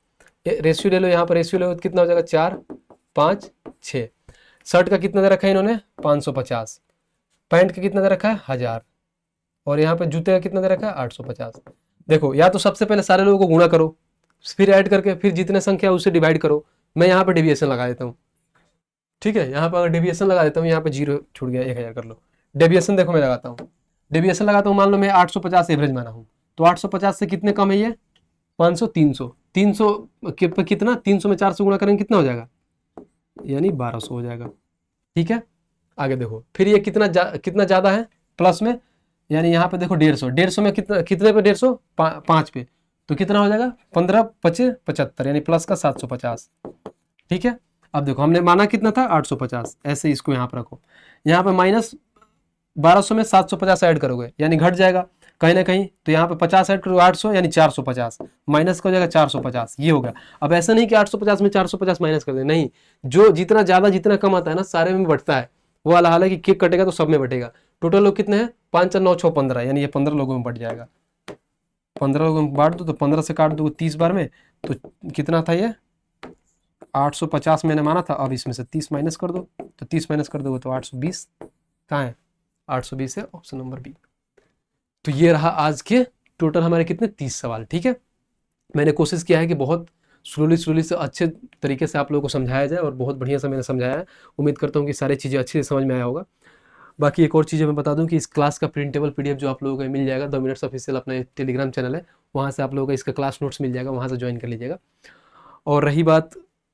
रेशियो ले लो, यहाँ पर रेशियो ले लो, कितना हो जाएगा 4 5 6। शर्ट का कितना दे रखा है इन्होंने 550, पैंट का कितना दे रखा है 1000, और यहाँ पे जूते का कितना दे रखा है 850। देखो या तो सबसे पहले सारे लोगों को गुणा करो, फिर ऐड करके फिर जितने संख्या उससे डिवाइड करो। मैं यहाँ पे डेविएशन लगा देता हूँ, ठीक है। यहाँ पर अगर डेविएशन लगा देता हूँ, यहाँ पे 0 छूट गया, 1000 कर लो। डेविएशन देखो मैं लगाता हूँ, डेविएशन लगाता हूँ। मान लो मैं 850 एवरेज माना हूँ, तो 850 से कितने कम है ये 500 300 300 कितना 300 में 400 गुणा करेंगे कितना हो जाएगा यानी 1200 हो जाएगा, ठीक है। आगे देखो फिर ये कितना ज़्यादा है प्लस में, यानी यहाँ पे देखो 150, 150 में कितने पे 150 5 पे, तो कितना हो जाएगा 15 25 75 यानी प्लस का 750, ठीक है। अब देखो हमने माना कितना था 850, ऐसे इसको यहाँ पर रखो। यहाँ पे माइनस 1200 में 750 ऐड करोगे यानी घट जाएगा कहीं ना कहीं, तो यहाँ पे 50 ऐड करोगे 800 यानी 450, माइनस का हो जाएगा 450, ये होगा। अब ऐसा नहीं कि 850 में 450 माइनस कर दे, नहीं, जो जितना ज़्यादा जितना कम आता है ना सारे में बढ़ता है। वो वाला हाल है कि केक कटेगा तो सब में बटेगा। टोटल लोग कितने हैं 5 4 9 6 15, यानी ये 15 लोगों में बट जाएगा। 15 लोगों में बांट दो तो 15 से काट दो 30 बार में, तो कितना था ये 850 मैंने माना था। अब इसमें से 30 माइनस कर दो, तो 30 माइनस कर दोगे तो 820 कहाँ है 820 है, ऑप्शन नंबर बी। तो ये रहा आज के टोटल हमारे कितने 30 सवाल, ठीक है। मैंने कोशिश किया है कि बहुत स्लोली से अच्छे तरीके से आप लोगों को समझाया जाए, और बहुत बढ़िया से मैंने समझाया है। उम्मीद करता हूँ कि सारी चीज़ें अच्छे से समझ में आया होगा। बाकी एक और चीज़ मैं बता दूं कि इस क्लास का प्रिंटेबल पीडीएफ जो आप लोगों को मिल जाएगा, 2 मिनट्स ऑफिशियल अपना टेलीग्राम चैनल है, वहाँ से आप लोगों को इसका क्लास नोट्स मिल जाएगा, वहाँ से ज्वाइन कर लीजिएगा। और रही बात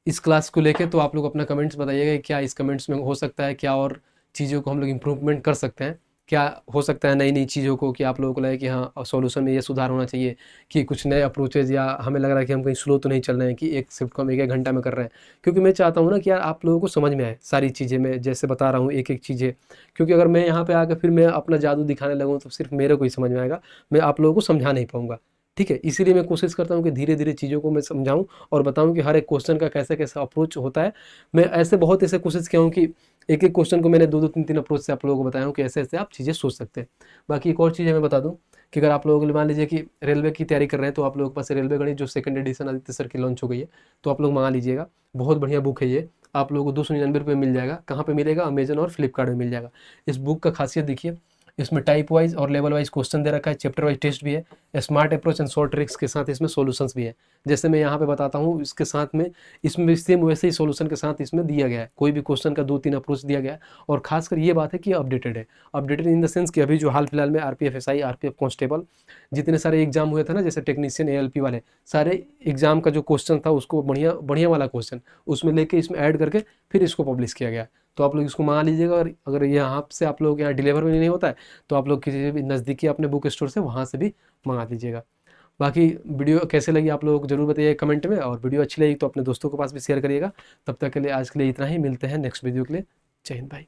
इस क्लास को लेके, तो आप लोग अपना कमेंट्स बताइएगा क्या इस कमेंट्स में हो सकता है, क्या और चीज़ों को हम लोग इम्प्रूवमेंट कर सकते हैं, क्या हो सकता है नई चीज़ों को, कि आप लोगों को लगे कि हाँ सॉल्यूशन में ये सुधार होना चाहिए, कि कुछ नए अप्रोचेज, या हमें लग रहा है कि हम कहीं स्लो तो नहीं चल रहे हैं कि एक शिफ्ट को हम 1 घंटा में कर रहे हैं। क्योंकि मैं चाहता हूँ ना कि यार आप लोगों को समझ में आए सारी चीज़ें, मैं जैसे बता रहा हूँ एक चीज़ें, क्योंकि अगर मैं यहाँ पर आकर फिर मैं अपना जादू दिखाने लगूँ तो सिर्फ मेरे को ही समझ में आएगा, मैं आप लोगों को समझा नहीं पाऊँगा, ठीक है। इसीलिए मैं कोशिश करता हूँ कि धीरे धीरे चीज़ों को मैं समझाऊँ और बताऊँ कि हर एक क्वेश्चन का कैसे कैसे अप्रोच होता है। मैं बहुत ऐसे कोशिश किया हूँ कि एक क्वेश्चन को मैंने 2 3 अप्रोच से आप लोगों को बताया हूँ कि ऐसे ऐसे आप चीज़ें सोच सकते हैं। बाकी एक और चीज़ मैं बता दूँ कि अगर आप लोगों को मान लीजिए कि रेलवे की तैयारी कर रहे हैं, तो आप लोगों के पास रेलवे गणित जो 2nd एडिशन आदित्य सर की लॉन्च हो गई है, तो आप लोग मंगा लीजिएगा। बहुत बढ़िया बुक है ये, आप लोगों को 299 रुपये मिल जाएगा। कहाँ पर मिलेगा? अमेजन और फ्लिपकार्ट में मिल जाएगा। इस बुक का खासियत देखिए, इसमें टाइप वाइज और लेवल वाइज क्वेश्चन दे रखा है, चैप्टर वाइज टेस्ट भी है, smart approach and short tricks के साथ इसमें सॉल्यूशंस भी है। जैसे मैं यहाँ पे बताता हूँ, इसके साथ में इसमें भी सेम वैसे ही सॉल्यूशन के साथ इसमें दिया गया है। कोई भी क्वेश्चन का 2 3 अप्रोच दिया गया है, और खासकर ये बात है कि अपडेटेड है। अपडेटेड इन द सेंस कि अभी जो हाल फिलहाल में RPF SI RPF कांस्टेबल जितने सारे एग्जाम हुए थे ना, जैसे टेक्नीशियन ALP वाले सारे एग्जाम का जो क्वेश्चन था, उसको बढ़िया वाला क्वेश्चन उसमें लेके इसमें ऐड करके फिर इसको पब्लिश किया गया। तो आप लोग इसको मंगा लीजिएगा। और अगर यहाँ से आप लोग यहाँ डिलीवर भी नहीं होता है तो आप लोग किसी भी नज़दीकी अपने बुक स्टोर से वहाँ से भी मंगा लीजिएगा। बाकी वीडियो कैसे लगी आप लोग ज़रूर बताइए कमेंट में, और वीडियो अच्छी लगी तो अपने दोस्तों के पास भी शेयर करिएगा। तब तक के लिए आज के लिए इतना ही, मिलते हैं नेक्स्ट वीडियो के लिए। जय हिंद भाई।